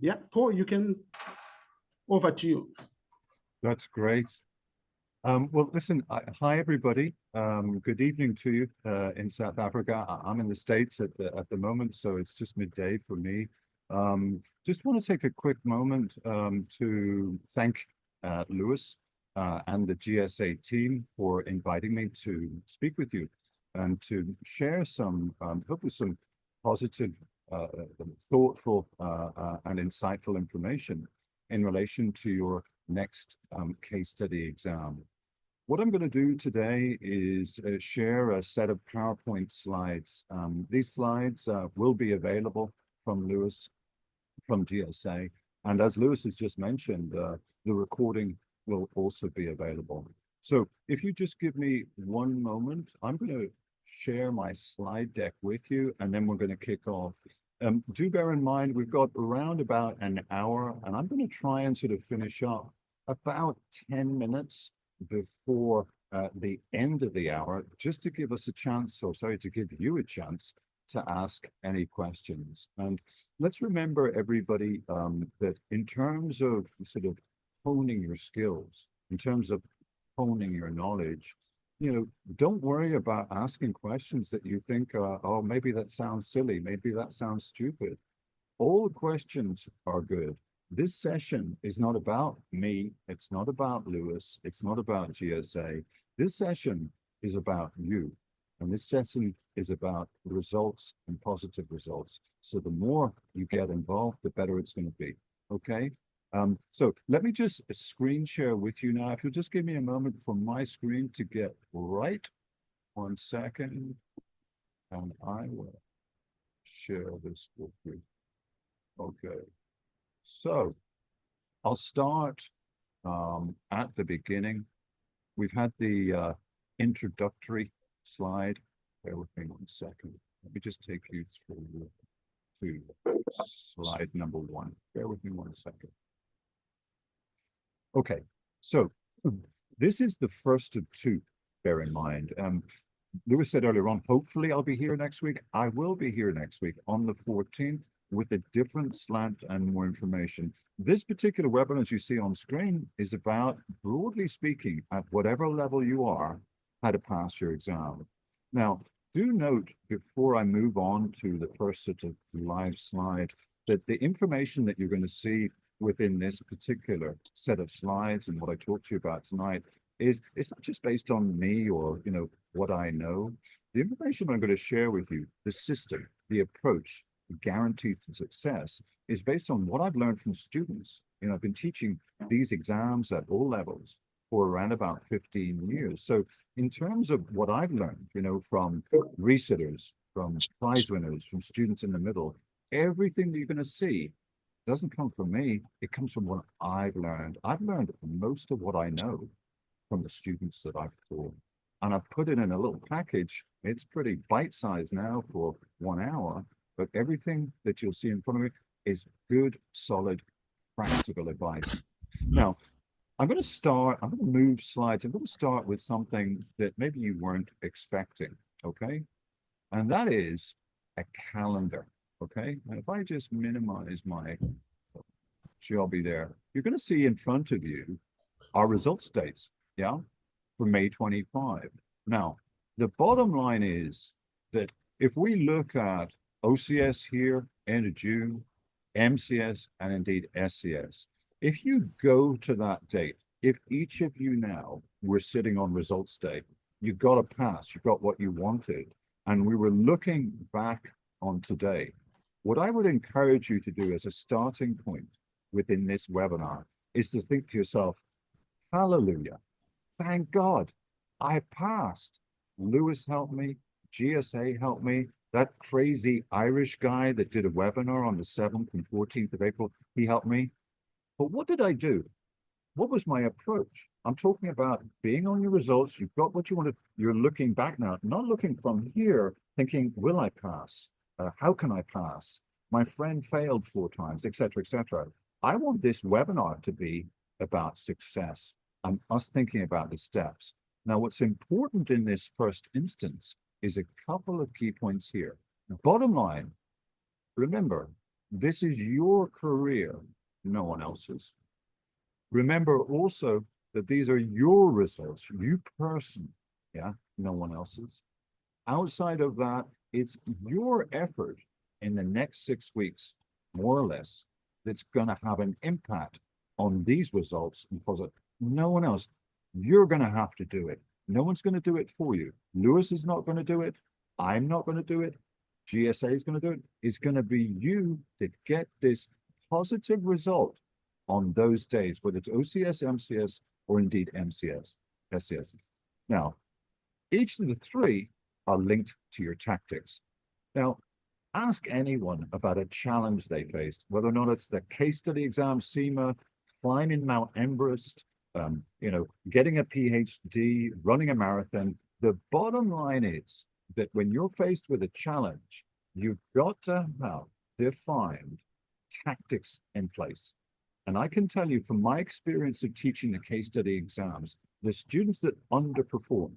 Yeah, Paul, you can, over to you. That's great. Well, listen, hi everybody. Good evening to you in South Africa. I'm in the States at the moment, so it's just midday for me. Just want to take a quick moment to thank Lewis and the GSA team for inviting me to speak with you and to share some, hopefully some positive, thoughtful and insightful information in relation to your next case study exam. What I'm going to do today is share a set of PowerPoint slides. These slides will be available from Lewis, from GSA. And as Lewis has just mentioned, the recording will also be available. So if you just give me one moment, I'm going to share my slide deck with you, and then we're going to kick off. Do bear in mind, we've got around about an hour, and I'm going to try and sort of finish up about 10 minutes before the end of the hour, just to give us a chance, or sorry, to give you a chance to ask any questions. And let's remember, everybody, that in terms of sort of honing your skills, in terms of honing your knowledge, you know, don't worry about asking questions that you think, oh, maybe that sounds silly, maybe that sounds stupid. All questions are good. This session is not about me. It's not about Lewis. It's not about GSA. This session is about you. And this session is about results and positive results. So the more you get involved, the better it's going to be. Okay? So let me just screen share with you now. If you'll just give me a moment for my screen to get right. 1 second. And I will share this with you. Okay. So I'll start at the beginning. We've had the introductory slide. Bear with me 1 second. Let me just take you through to slide number 1. Bear with me 1 second. Okay, so this is the first of 2, bear in mind. Lewis said earlier on, hopefully I'll be here next week. I will be here next week on the 14th with a different slant and more information. This particular webinar, as you see on screen, is about, broadly speaking, at whatever level you are, how to pass your exam. Now, do note, before I move on to the first sort of live slide, that the information that you're going to see within this particular set of slides and what I talked to you about tonight is, it's not just based on me or, you know, what I know. The information I'm going to share with you, the system, the approach, guaranteed to success, is based on what I've learned from students. You know, I've been teaching these exams at all levels for around about 15 years. So in terms of what I've learned, you know, from researchers, from prize winners, from students in the middle, everything that you're going to see doesn't come from me. It comes from what I've learned. I've learned most of what I know from the students that I've taught. And I've put it in a little package. It's pretty bite-sized now for 1 hour, but everything that you'll see in front of me is good, solid, practical advice. Now, I'm going to move slides. I'm going to start with something that maybe you weren't expecting, okay? And that is a calendar, okay? And if I just minimize my jobby there, you're going to see in front of you our results dates, yeah, for May 25. Now, the bottom line is that if we look at OCS here, end of June, MCS, and indeed SCS, if you go to that date, if each of you now were sitting on results day, you got a pass, you got what you wanted, and we were looking back on today, what I would encourage you to do as a starting point within this webinar is to think to yourself, hallelujah, thank God, I passed. Lewis helped me, GSA helped me, that crazy Irish guy that did a webinar on the 7th and 14th of April, he helped me. But what did I do? What was my approach? I'm talking about being on your results. You've got what you wanted. You're looking back now, not looking from here, thinking, will I pass? How can I pass? My friend failed 4 times, etc., etc. I want this webinar to be about success and us thinking about the steps. Now, what's important in this first instance is a couple of key points here. Bottom line, remember, This is your career, no one else's. Remember also that these are your results, you person, yeah, no one else's. Outside of that, it's your effort in the next 6 weeks, more or less, that's going to have an impact on these results because of no one else. You're going to have to do it. No one's going to do it for you. Lewis is not going to do it. I'm not going to do it. GSA is going to do it. It's going to be you to get this positive result on those days, whether it's OCS, MCS, or indeed MCS, SCS. Now, each of the three are linked to your tactics. Now, ask anyone about a challenge they faced, whether or not it's the case study exam, CIMA, climbing Mount Everest, getting a PhD, running a marathon. The bottom line is that when you're faced with a challenge, you've got to have defined tactics in place. And I can tell you from my experience of teaching the case study exams, the students that underperform,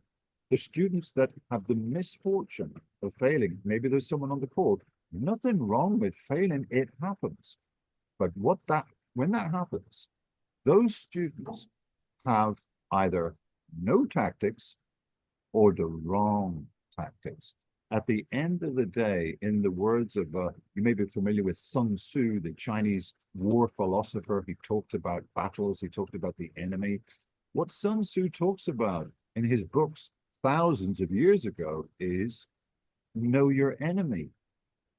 the students that have the misfortune of failing, maybe there's someone on the call, nothing wrong with failing, it happens. But when that happens, those students have either no tactics or the wrong tactics. At the end of the day, in the words of, you may be familiar with Sun Tzu, the Chinese war philosopher, he talked about battles, he talked about the enemy. What Sun Tzu talks about in his books thousands of years ago is know your enemy,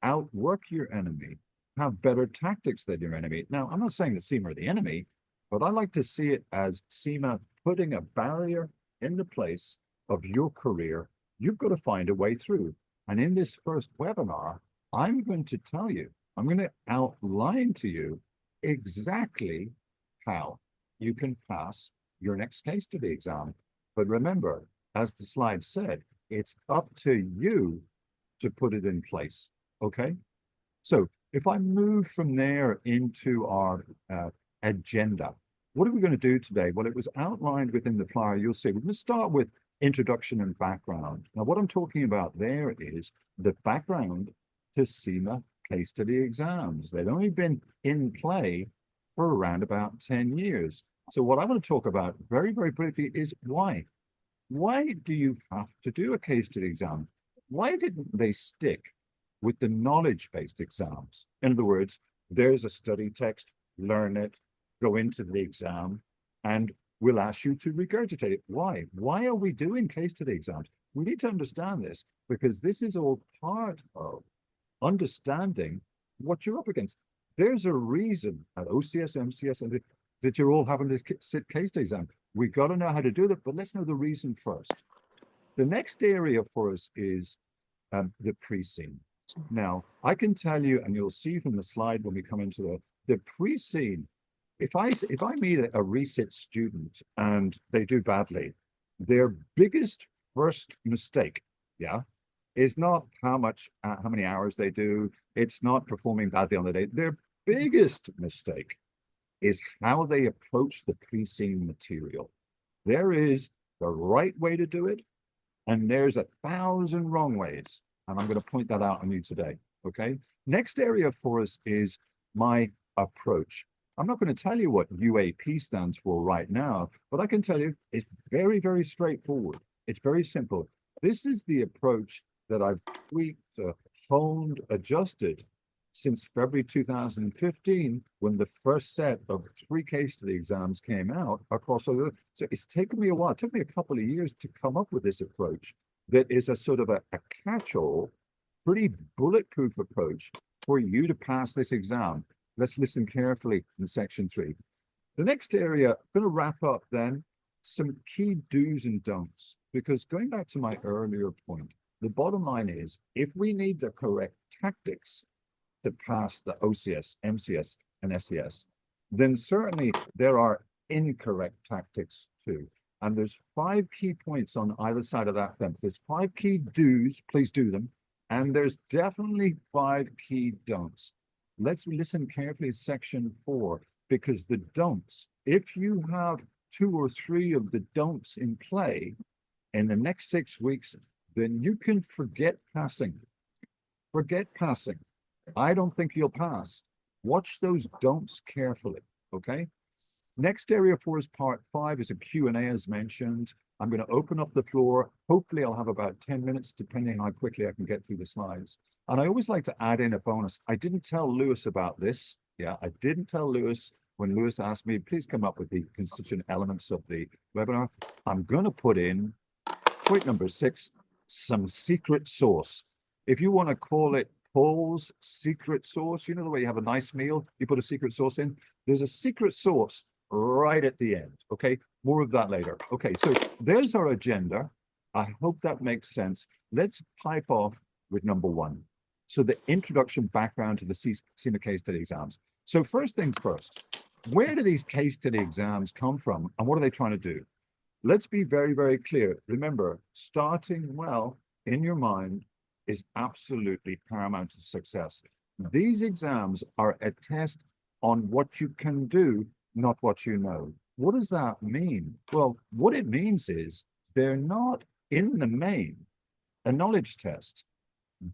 outwork your enemy, have better tactics than your enemy. Now, I'm not saying that CIMA are the enemy, but I like to see it as CIMA putting a barrier in the place of your career. You've got to find a way through. And in this first webinar, I'm going to tell you, I'm going to outline to you exactly how you can pass your next case study exam. But remember, as the slide said, it's up to you to put it in place, okay? So if I move from there into our agenda, what are we going to do today? Well, it was outlined within the flyer. You'll see, we're going to start with introduction and background. Now, what I'm talking about there is the background to CIMA case study exams. They've only been in play for around about 10 years. So what I want to talk about very, very briefly is why. Why do you have to do a case study exam? Why didn't they stick with the knowledge-based exams? In other words, there's a study text, learn it, go into the exam, and we'll ask you to regurgitate it. Why? Why are we doing case study exams? We need to understand this because this is all part of understanding what you're up against. There's a reason at OCS, MCS, and that you're all having this sit case study exam. We got to know how to do that, but let's know the reason first. The next area for us is the pre-scene. Now, I can tell you, and you'll see from the slide when we come into the pre-scene, if I meet a resit student and they do badly, their biggest first mistake, is not how many hours they do. It's not performing badly on the day. Their biggest mistake is how they approach the pre-scene material. There is the right way to do it, and there's 1,000 wrong ways. And I'm going to point that out on you today, okay? Next area for us is my approach. I'm not going to tell you what UAP stands for right now, but I can tell you it's very, very straightforward. It's very simple. This is the approach that I've tweaked, honed, adjusted since February 2015, when the first set of 3 case study exams came out across. So it's taken me a while. It took me a couple of years to come up with this approach that is a sort of a catch-all, pretty bulletproof approach for you to pass this exam. Let's listen carefully in section 3. The next area, I'm going to wrap up then, some key do's and don'ts, because going back to my earlier point, the bottom line is, if we need the correct tactics to pass the OCS, MCS, and SCS, then certainly there are incorrect tactics too. And there's 5 key points on either side of that fence. There's 5 key do's, please do them. And there's definitely 5 key don'ts. Let's listen carefully to section 4, because the don'ts, if you have 2 or 3 of the don'ts in play in the next 6 weeks, then you can forget passing. Forget passing. I don't think you'll pass. Watch those don'ts carefully, okay? Next area for us, part 5, is a Q&A as mentioned. I'm going to open up the floor. Hopefully I'll have about 10 minutes, depending on how quickly I can get through the slides. And I always like to add in a bonus. I didn't tell Lewis about this. Yeah, I didn't tell Lewis when Lewis asked me, please come up with the constituent elements of the webinar. I'm going to put in point number 6, some secret sauce. If you want to call it Paul's secret sauce, you know the way you have a nice meal, you put a secret sauce in, there's a secret sauce right at the end. Okay, more of that later. Okay, so there's our agenda. I hope that makes sense. Let's pipe off with number 1. So the introduction background to the CIMA case study exams. So first things first, where do these case study exams come from and what are they trying to do? Let's be very, very clear. Remember, starting well in your mind is absolutely paramount to success. These exams are a test on what you can do, not what you know. What does that mean? Well, what it means is they're not, in the main, a knowledge test.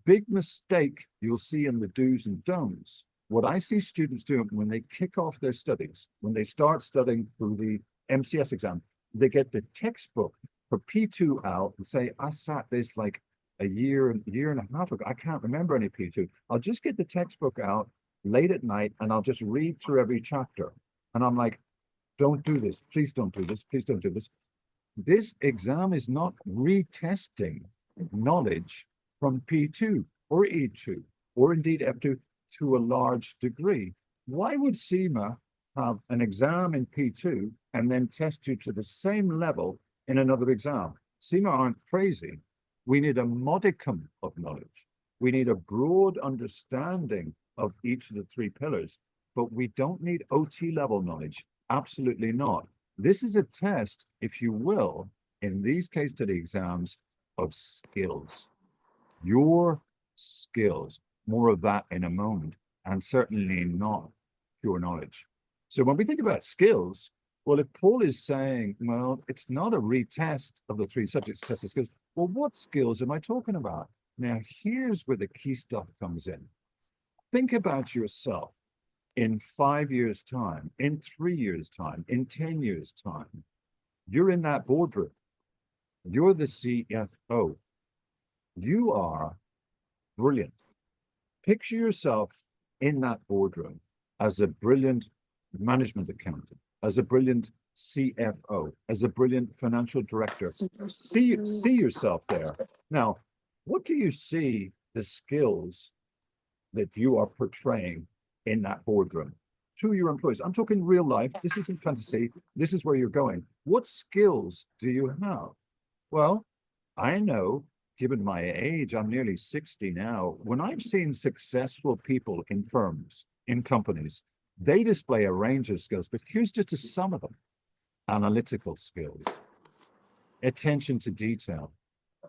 Big mistake you'll see in the do's and don'ts. What I see students doing when they kick off their studies, when they start studying for the MCS exam, they get the textbook for P2 out and say, I sat this like a year and a half ago. I can't remember any P2. I'll just get the textbook out late at night and I'll just read through every chapter. And I'm like, don't do this. Please don't do this. Please don't do this. This exam is not retesting knowledge from P2 or E2 or indeed F2 to a large degree. Why would CIMA have an exam in P2 and then test you to the same level in another exam? CIMA aren't crazy. We need a modicum of knowledge. We need a broad understanding of each of the 3 pillars, but we don't need OT level knowledge. Absolutely not. This is a test, if you will, in these case study exams of skills. Your skills. More of that in a moment, and certainly not pure knowledge. So when we think about skills, well, if Paul is saying, well, it's not a retest of the 3 subjects tested skills, well, what skills am I talking about? Now, here's where the key stuff comes in. Think about yourself in 5 years' time, in 3 years' time, in 10 years' time. You're in that boardroom. You're the CFO. You are brilliant. Picture yourself in that boardroom as a brilliant management accountant, as a brilliant CFO, as a brilliant financial director. See yourself there. Now, what do you see the skills that you are portraying in that boardroom to your employees? I'm talking real life. This isn't fantasy. This is where you're going. What skills do you have? Well, I know, given my age, I'm nearly 60 now. When I've seen successful people in firms, in companies, they display a range of skills, but here's just some of them. Analytical skills, attention to detail.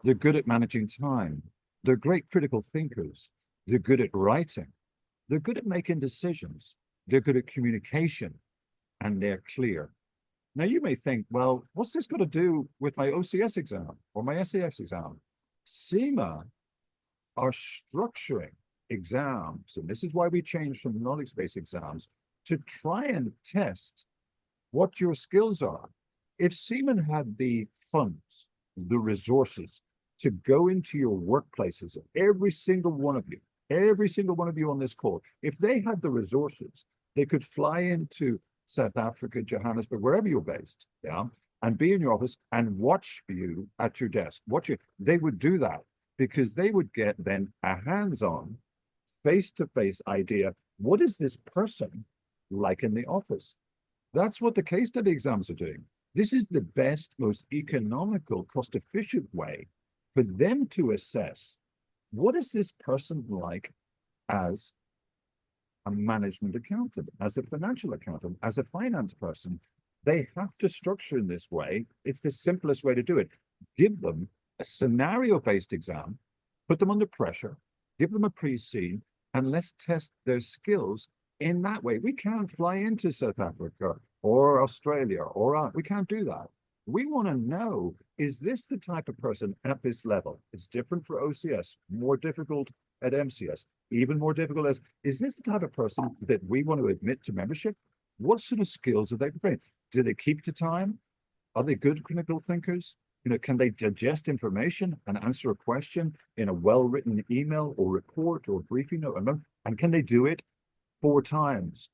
They're good at managing time. They're great critical thinkers. They're good at writing. They're good at making decisions. They're good at communication, and they're clear. Now, you may think, well, what's this got to do with my OCS exam or my SAS exam? CIMA are structuring exams, and this is why we changed from knowledge-based exams to try and test what your skills are. If CIMA had the funds, the resources to go into your workplaces, every single one of you on this call, if they had the resources, they could fly into South Africa, Johannesburg, wherever you're based, yeah, and be in your office and watch you at your desk. Watch you. They would do that because they would get then a hands-on, face-to-face idea. What is this person like in the office? That's what the case study exams are doing. This is the best, most economical, cost-efficient way for them to assess what is this person like as a management accountant, as a financial accountant, as a finance person. They have to structure in this way. It's the simplest way to do it. Give them a scenario-based exam, put them under pressure, give them a pre-scene, and let's test their skills in that way. We can't fly into South Africa or Australia, or we can't do that. We want to know, is this the type of person at this level? It's different for OCS, more difficult at MCS. Even more difficult is this the type of person that we want to admit to membership? What sort of skills are they bring? Do they keep to time? Are they good critical thinkers? Can they digest information and answer a question in a well-written email or report or briefing note? And can they do it 4 times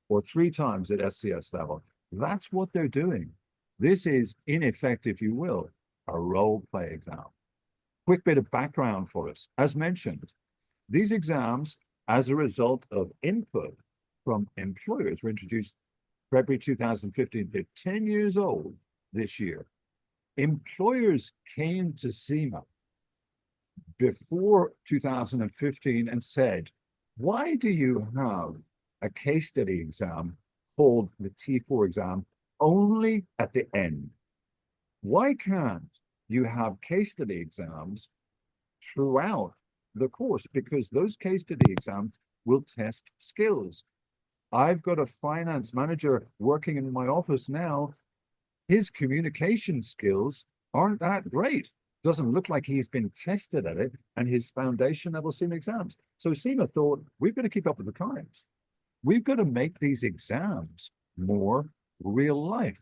or 3 times at SCS level? That's what they're doing. This is, in effect, if you will, a role play exam. Quick bit of background for us. As mentioned, these exams, as a result of input from employers, were introduced February 2015. They're 10 years old this year. Employers came to CIMA before 2015 and said, why do you have a case study exam called the T4 exam only at the end? Why can't you have case study exams throughout the course? Because those case study exams will test skills. I've got a finance manager working in my office now. His communication skills aren't that great. Doesn't look like he's been tested at it, and his foundation level CIMA exams. So CIMA thought, we've got to keep up with the times. We've got to make these exams more real life.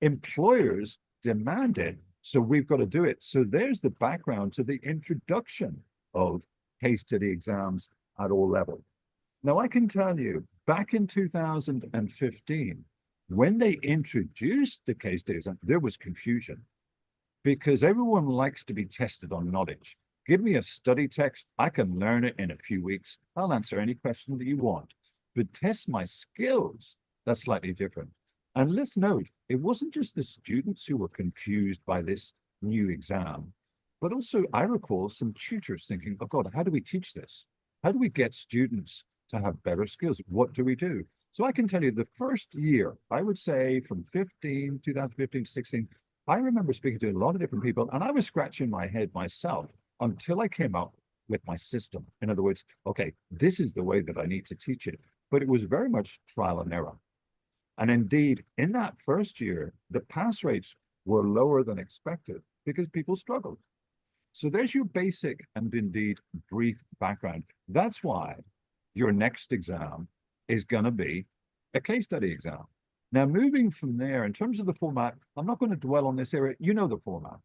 Employers demand it, so we've got to do it. So there's the background to the introduction of case study exams at all levels. Now, I can tell you, back in 2015, when they introduced the case study exam, there was confusion because everyone likes to be tested on knowledge. Give me a study text, I can learn it in a few weeks. I'll answer any question that you want, but test my skills, that's slightly different. And let's note, it wasn't just the students who were confused by this new exam, but also I recall some tutors thinking, oh God, how do we teach this? How do we get students to have better skills? What do we do? So I can tell you the first year, I would say from 2015 to 16, I remember speaking to a lot of different people and I was scratching my head myself until I came up with my system. In other words, okay, this is the way that I need to teach it. But it was very much trial and error. And indeed, in that first year, the pass rates were lower than expected because people struggled. So there's your basic and indeed brief background. That's why your next exam is going to be a case study exam. Now, moving from there, in terms of the format, I'm not going to dwell on this area. You know the format.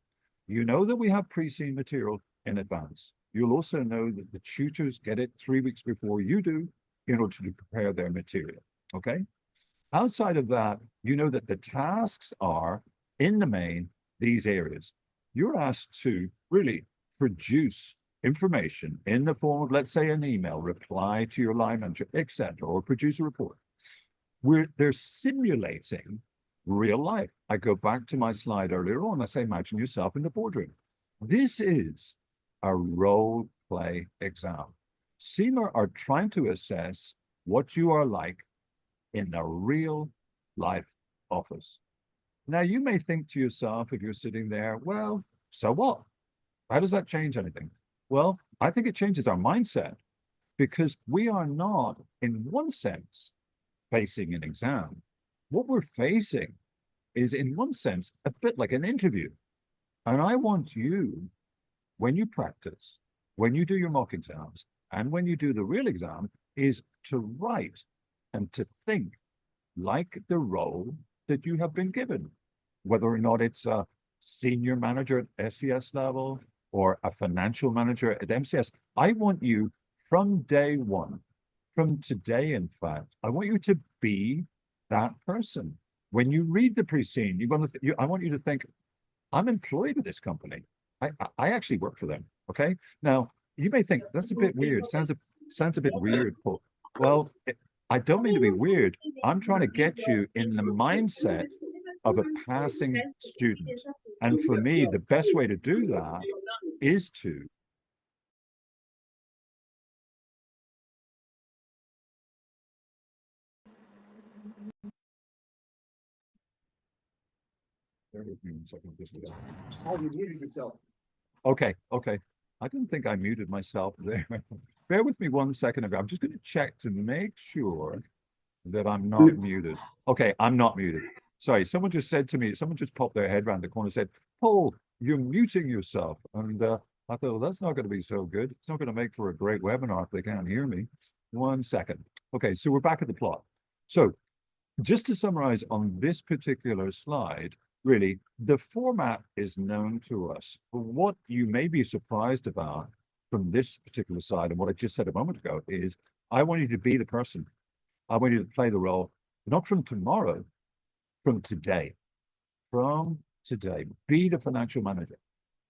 You know that we have pre-seen material in advance. You'll also know that the tutors get it 3 weeks before you do in order to prepare their material, okay? Outside of that, you know that the tasks are, in the main, these areas. You're asked to really produce information in the form of, let's say, an email, reply to your line manager, etc., or produce a report. They're simulating real life. I go back to my slide earlier on. I say, imagine yourself in the boardroom. This is a role play exam. CIMA are trying to assess what you are like in a real life office. Now, you may think to yourself, if you're sitting there, well, so what? How does that change anything? Well, I think it changes our mindset because we are not, in one sense, facing an exam. What we're facing is, in one sense, a bit like an interview. And I want you, when you practice, when you do your mock exams, and when you do the real exam, is to write and to think like the role that you have been given, whether or not it's a senior manager at SES level or a financial manager at MCS. I want you from day one, from today, in fact, I want you to be that person. When you read the pre-scene, I want you to think, I'm employed with this company. I actually work for them, okay? Now, you may think, that's a bit weird. Sounds a bit weird, Paul. Well, I don't mean to be weird. I'm trying to get you in the mindset of a passing student. And for me, the best way to do that is to Oh, you muted yourself. Okay. I didn't think I muted myself there. Bear with me 1 second. I'm just going to check to make sure that I'm not muted. Okay, I'm not muted. Sorry, someone just said to me, someone just popped their head around the corner and said, Paul, you're muting yourself. And I thought, well, that's not going to be so good. It's not going to make for a great webinar if they can't hear me. 1 second. Okay, so we're back at the plot. So just to summarize on this particular slide, really, the format is known to us. What you may be surprised about from this particular side and what I just said a moment ago is I want you to be the person. I want you to play the role, not from tomorrow, from today. From today, be the financial manager.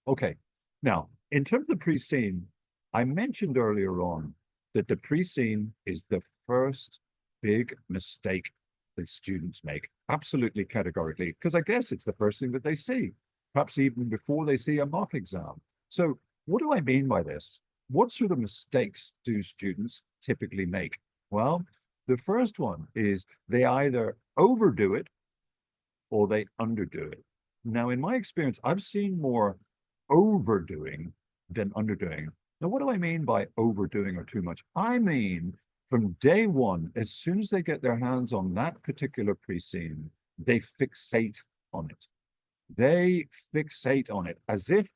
Okay, now, in terms of the pre-scene, I mentioned earlier on that the pre-scene is the first big mistake that students make, absolutely categorically, because I guess it's the first thing that they see, perhaps even before they see a mock exam. So what do I mean by this? What sort of mistakes do students typically make? Well, the first one is they either overdo it or they underdo it. Now, in my experience, I've seen more overdoing than underdoing. Now, what do I mean by overdoing or too much? I mean, from day one, as soon as they get their hands on that particular pre-scene, they fixate on it. They fixate on it as if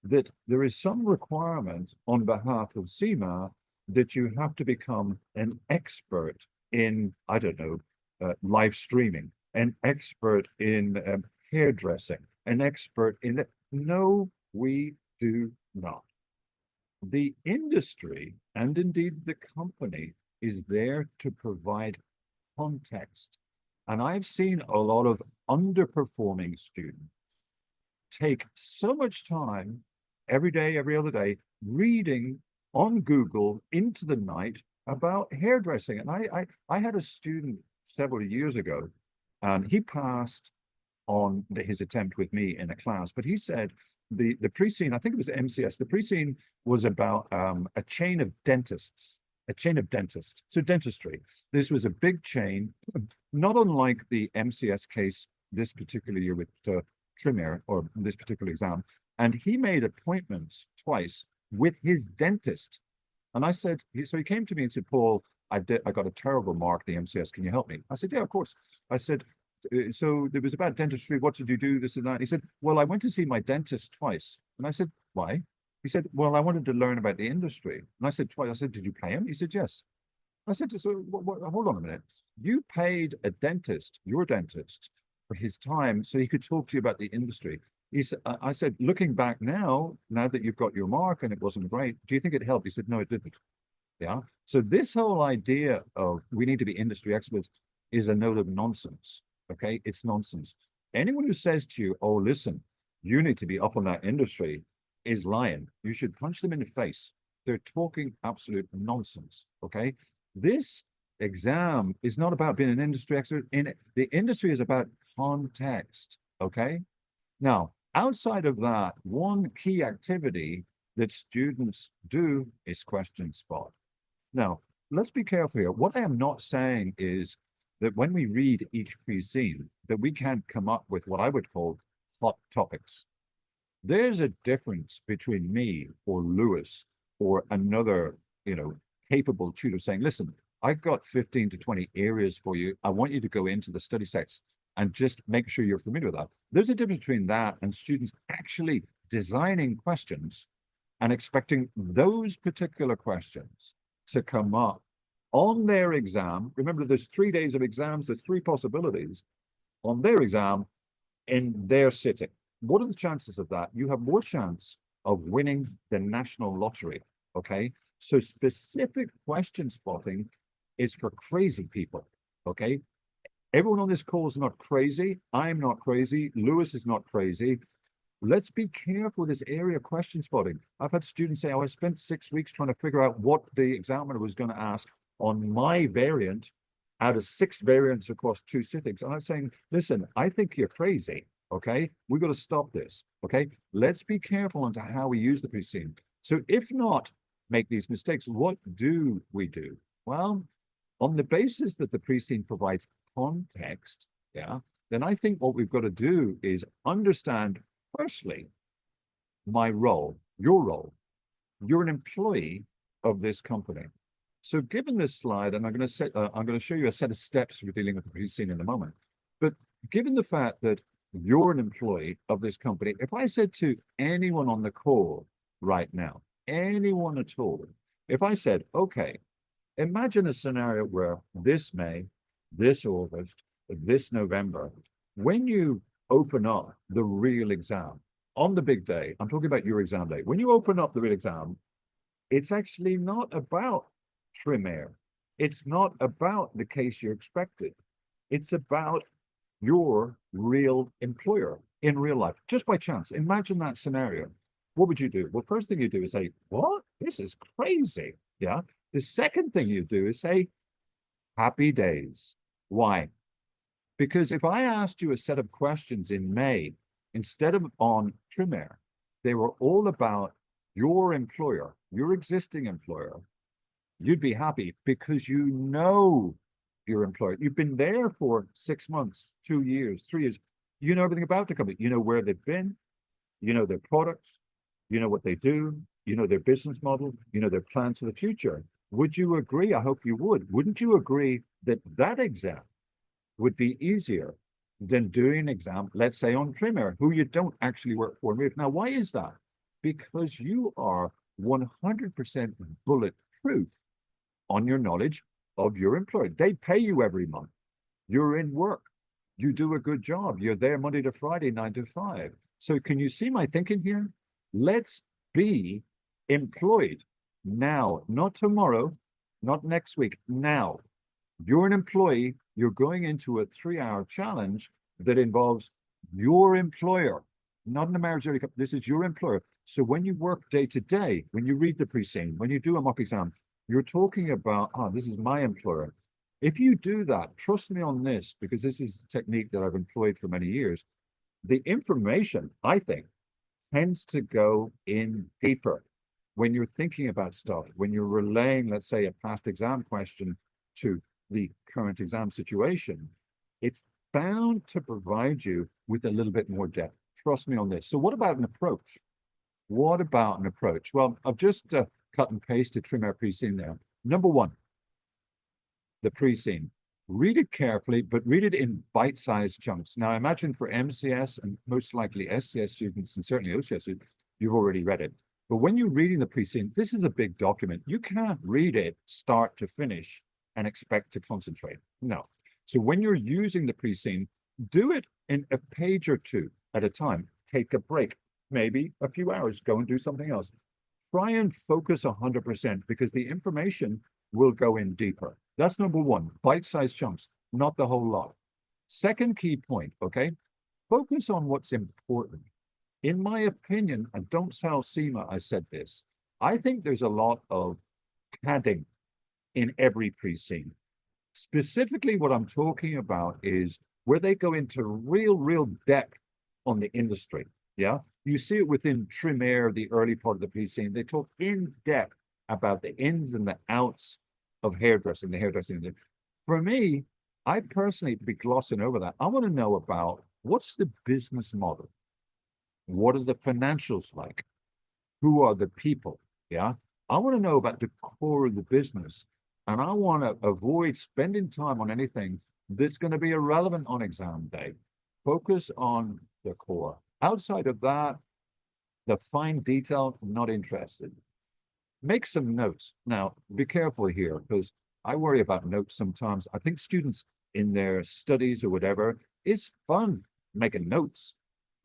that there is some requirement on behalf of CIMA that you have to become an expert in, I don't know, live streaming, an expert in hairdressing, an expert in that. No, we do not. The industry and indeed the company is there to provide context. And I've seen a lot of underperforming students take so much time every day, every other day, reading on Google into the night about hairdressing. And I had a student several years ago, and he passed on his attempt with me in a class, but he said the pre-scene, I think it was MCS, the pre-scene was about a chain of dentists, so dentistry. This was a big chain, not unlike the MCS case this particular year with Tremere, or this particular exam. And he made appointments twice with his dentist. And I said, so he came to me and said, Paul, I got a terrible mark at the MCS. Can you help me? I said, yeah, of course. I said, so it was about dentistry. What did you do? This and that. He said, well, I went to see my dentist twice. And I said, why? He said, well, I wanted to learn about the industry. And I said, twice. I said, did you pay him? He said, yes. I said, so hold on a minute. You paid a dentist, your dentist, for his time so he could talk to you about the industry. I said, looking back now that you've got your mark and it wasn't great, do you think it helped? He said, no, it didn't. Yeah. So this whole idea of we need to be industry experts is a note of nonsense. Okay. It's nonsense. Anyone who says to you, oh, listen, you need to be up on that industry is lying. You should punch them in the face. They're talking absolute nonsense. Okay. This exam is not about being an industry expert. The industry is about context. Okay. Now, outside of that, one key activity that students do is question spot. Now, let's be careful here. What I am not saying is that when we read each pre-scene, that we can't come up with what I would call hot topics. There's a difference between me or Lewis or another, capable tutor saying, listen, I've got 15 to 20 areas for you. I want you to go into the study sets and just make sure you're familiar with that. There's a difference between that and students actually designing questions and expecting those particular questions to come up on their exam. Remember, there's 3 days of exams, there's 3 possibilities on their exam in their sitting. What are the chances of that? You have more chance of winning the national lottery, okay? So specific question spotting is for crazy people, okay? Everyone on this call is not crazy. I'm not crazy. Lewis is not crazy. Let's be careful with this area of question spotting. I've had students say, oh, I spent 6 weeks trying to figure out what the examiner was going to ask on my variant out of 6 variants across 2 sittings. And I'm saying, listen, I think you're crazy, okay? We've got to stop this, okay? Let's be careful into how we use the pre-scene. So if not make these mistakes, what do we do? Well, on the basis that the pre-scene provides context, yeah, then I think what we've got to do is understand, firstly, my role, your role. You're an employee of this company. So given this slide, and I'm going to show you a set of steps for dealing with the pre-scene in a moment. But given the fact that you're an employee of this company, if I said to anyone on the call, right now, anyone at all, if I said, okay, imagine a scenario where this May, this August, this November, when you open up the real exam on the big day, I'm talking about your exam day, when you open up the real exam, it's actually not about trim air. It's not about the case you expected. It's about your real employer in real life, just by chance. Imagine that scenario. What would you do? Well, first thing you do is say, what? This is crazy. Yeah. The second thing you do is say, happy days. Why? Because if I asked you a set of questions in May, instead of on trim air, they were all about your employer, your existing employer, you'd be happy because you know your employer. You've been there for 6 months, 2 years, 3 years. You know everything about the company. You know where they've been, you know their products, you know what they do, you know their business model, you know their plans for the future. Would you agree? I hope you would. Wouldn't you agree that that exam would be easier than doing an exam, let's say on trim air, who you don't actually work for? Now, why is that? Because you are 100% bulletproof on your knowledge of your employer. They pay you every month. You're in work. You do a good job. You're there Monday to Friday, 9 to 5. So can you see my thinking here? Let's be employed now, not tomorrow, not next week, now. You're an employee. You're going into a 3-hour challenge that involves your employer, not an American. This is your employer. So when you work day to day, when you read the pre-scene, when you do a mock exam, you're talking about, this is my employer. If you do that, trust me on this, because this is a technique that I've employed for many years. The information, I think, tends to go in deeper when you're thinking about stuff, when you're relaying, let's say, a past exam question to the current exam situation. It's bound to provide you with a little bit more depth. Trust me on this. So what about an approach? What about an approach? Well, I've just cut and pasted trim air pre-scene there. Number one, the pre-scene. Read it carefully, but read it in bite-sized chunks. Now, I imagine for MCS and most likely SCS students, and certainly OCS students, you've already read it. But when you're reading the pre-scene, this is a big document. You can't read it start to finish and expect to concentrate. No. So when you're using the pre-scene, do it in a page or two at a time. Take a break, maybe a few hours, go and do something else. Try and focus 100% because the information will go in deeper. That's number one, bite-sized chunks, not the whole lot. Second key point, okay? Focus on what's important. In my opinion, and don't tell CIMA I said this, I think there's a lot of padding in every pre-scene. Specifically, what I'm talking about is where they go into real depth on the industry. Yeah, you see it within trim air, the early part of the pre-scene. They talk in depth about the ins and the outs of hairdressing, the hairdressing. For me, I personally be glossing over that. I want to know about what's the business model? What are the financials like? Who are the people? Yeah, I want to know about the core of the business. And I want to avoid spending time on anything that's going to be irrelevant on exam day. Focus on the core. Outside of that, the fine detail, I'm not interested. Make some notes. Now, be careful here because I worry about notes sometimes. I think students in their studies or whatever, it's fun making notes.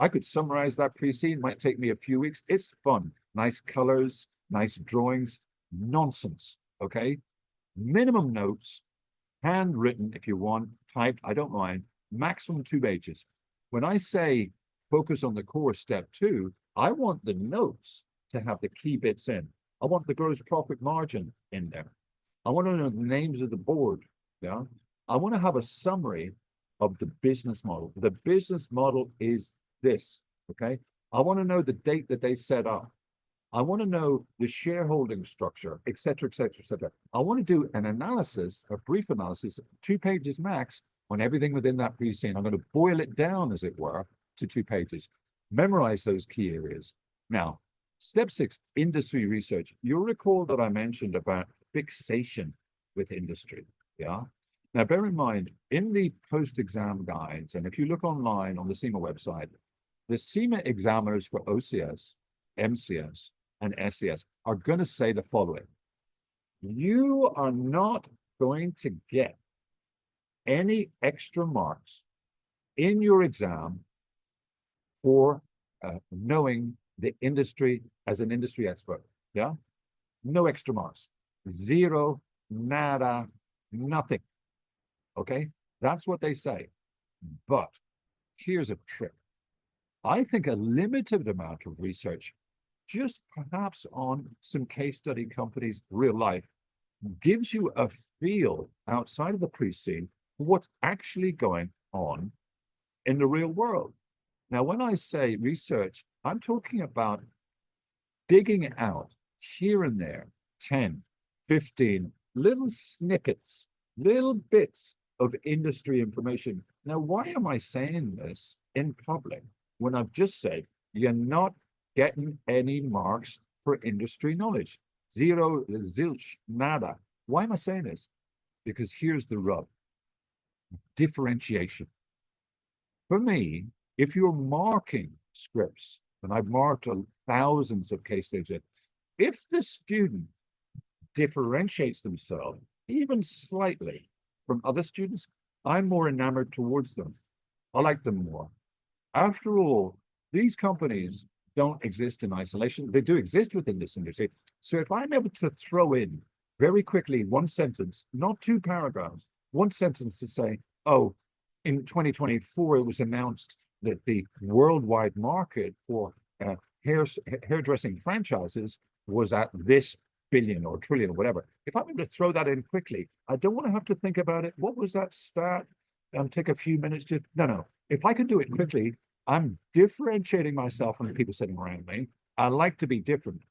I could summarize that pre-scene, might take me a few weeks. It's fun. Nice colors, nice drawings, nonsense, okay? Minimum notes, handwritten if you want, typed, I don't mind, maximum 2 pages. When I say focus on the core step 2, I want the notes to have the key bits in. I want the gross profit margin in there. I want to know the names of the board. Yeah. I want to have a summary of the business model. The business model is this. Okay. I want to know the date that they set up. I want to know the shareholding structure, et cetera, et cetera, et cetera. I want to do an analysis, a brief analysis, 2 pages max on everything within that pre-scene. I'm going to boil it down, as it were, to 2 pages. Memorize those key areas. Now, step 6, industry research. You'll recall that I mentioned about fixation with industry. Yeah. Now, bear in mind, in the post-exam guides, and if you look online on the CIMA website, the CIMA examiners for OCS, MCS, and SES are going to say the following. You are not going to get any extra marks in your exam for knowing the industry as an industry expert. Yeah, no extra marks, zero, nada, nothing. Okay, that's what they say. But here's a trick. I think a limited amount of research, just perhaps on some case study companies, real life, gives you a feel outside of the pre-scene for what's actually going on in the real world. Now, when I say research, I'm talking about digging out here and there 10, 15 little snippets, little bits of industry information. Now, why am I saying this in public when I've just said you're not getting any marks for industry knowledge? Zero, zilch, nada. Why am I saying this? Because here's the rub. Differentiation. For me, if you're marking scripts, and I've marked thousands of case studies, if the student differentiates themselves even slightly from other students, I'm more enamored towards them. I like them more. After all, these companies don't exist in isolation. They do exist within this industry. So if I'm able to throw in very quickly one sentence, not two paragraphs, one sentence to say, oh, in 2024, it was announced that the worldwide market for hairdressing franchises was at this billion or trillion or whatever. If I'm able to throw that in quickly, I don't want to have to think about it. What was that stat? Take a few minutes to, no. If I can do it quickly, I'm differentiating myself from the people sitting around me. I like to be different.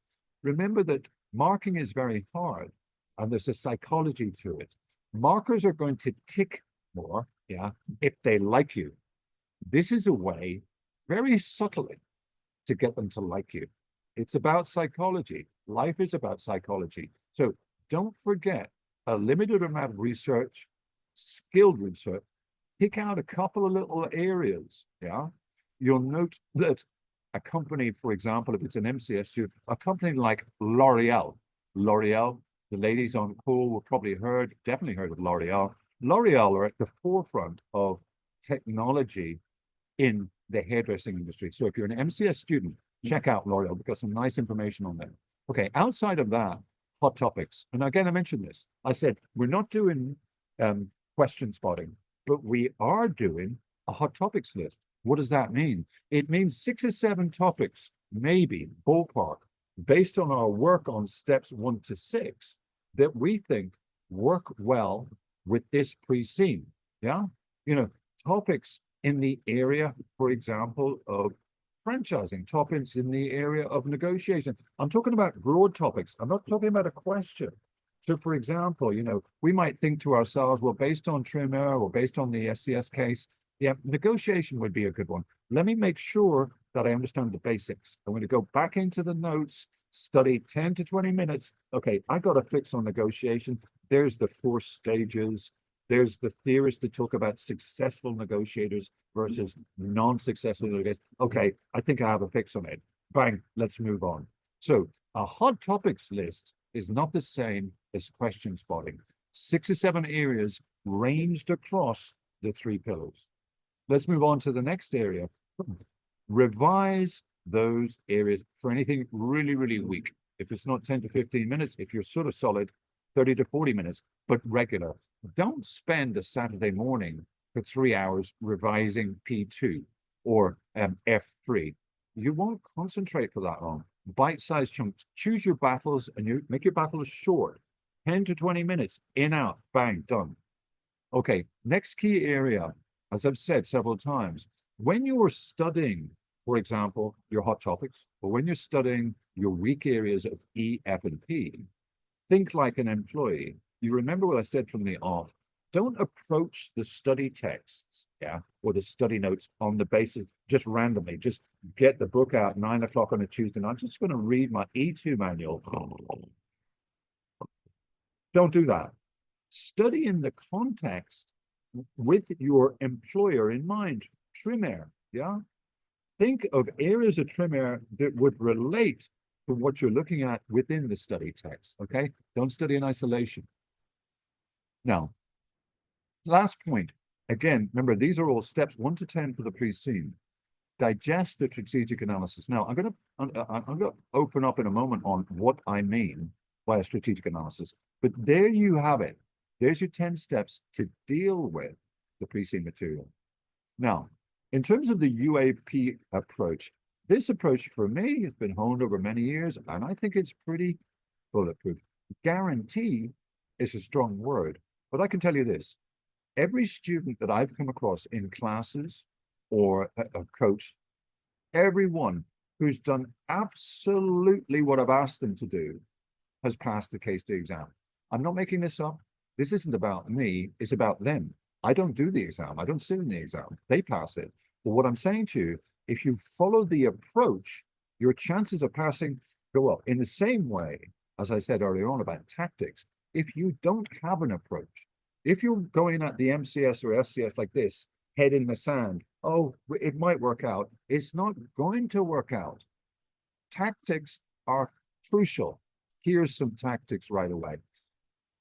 Remember that marking is very hard and there's a psychology to it. Markers are going to tick more, yeah, if they like you. This is a way, very subtly, to get them to like you. It's about psychology. Life is about psychology. So don't forget a limited amount of research, skilled research. Pick out a couple of little areas, yeah? You'll note that a company, for example, if it's an MCS student, a company like L'Oreal, the ladies on call will probably definitely heard of L'Oreal. L'Oreal are at the forefront of technology in the hairdressing industry. So if you're an MCS student, check out L'Oreal. We've got some nice information on there. Okay, outside of that, hot topics. And again, I mentioned this. I said, we're not doing question spotting, but we are doing a hot topics list. What does that mean? It means 6 or 7 topics, maybe ballpark, based on our work on steps 1 to 6, that we think work well with this pre-scene. Yeah, topics in the area, for example, of franchising, topics in the area of negotiation. I'm talking about broad topics. I'm not talking about a question. So, for example, we might think to ourselves, well, based on TRIMA or based on the SCS case, yeah, negotiation would be a good one. Let me make sure that I understand the basics. I'm going to go back into the notes, study 10 to 20 minutes. Okay, I got a fix on negotiation. There's the 4 stages. There's the theorists that talk about successful negotiators versus non-successful negotiators. Okay, I think I have a fix on it. Bang, let's move on. So a hot topics list is not the same as question spotting. 6 or 7 areas ranged across the 3 pillars. Let's move on to the next area. Revise those areas for anything really, really weak. If it's not 10 to 15 minutes, if you're sort of solid, 30 to 40 minutes, but regular. Don't spend a Saturday morning for 3 hours revising P2 or F3. You won't concentrate for that long. Bite-sized chunks. Choose your battles and you make your battles short. 10 to 20 minutes, in, out, bang, done. Okay, next key area, as I've said several times, when you're studying, for example, your hot topics, or when you're studying your weak areas of E, F, and P, think like an employee. You remember what I said from the off. Don't approach the study texts, yeah, or the study notes on the basis, just randomly. Just get the book out 9 o'clock on a Tuesday night. I'm just going to read my E2 manual. Don't do that. Study in the context with your employer in mind. Trim air, yeah? Think of areas of trim air that would relate from what you're looking at within the study text, okay? Don't study in isolation. Now, last point, again, remember, these are all steps 1 to 10 for the pre-SIM. Digest the strategic analysis. Now, I'm going to open up in a moment on what I mean by a strategic analysis, but there you have it. There's your 10 steps to deal with the pre-SIM material. Now, in terms of the UAP approach, this approach for me has been honed over many years, and I think it's pretty bulletproof. Guarantee is a strong word, but I can tell you this. Every student that I've come across in classes or coached, everyone who's done absolutely what I've asked them to do has passed the case study exam. I'm not making this up. This isn't about me, it's about them. I don't do the exam. I don't sit in the exam. They pass it. But what I'm saying to you, if you follow the approach, your chances of passing go up. In the same way, as I said earlier on about tactics, if you don't have an approach, if you're going at the MCS or SCS like this, head in the sand, oh, it might work out. It's not going to work out. Tactics are crucial. Here's some tactics right away.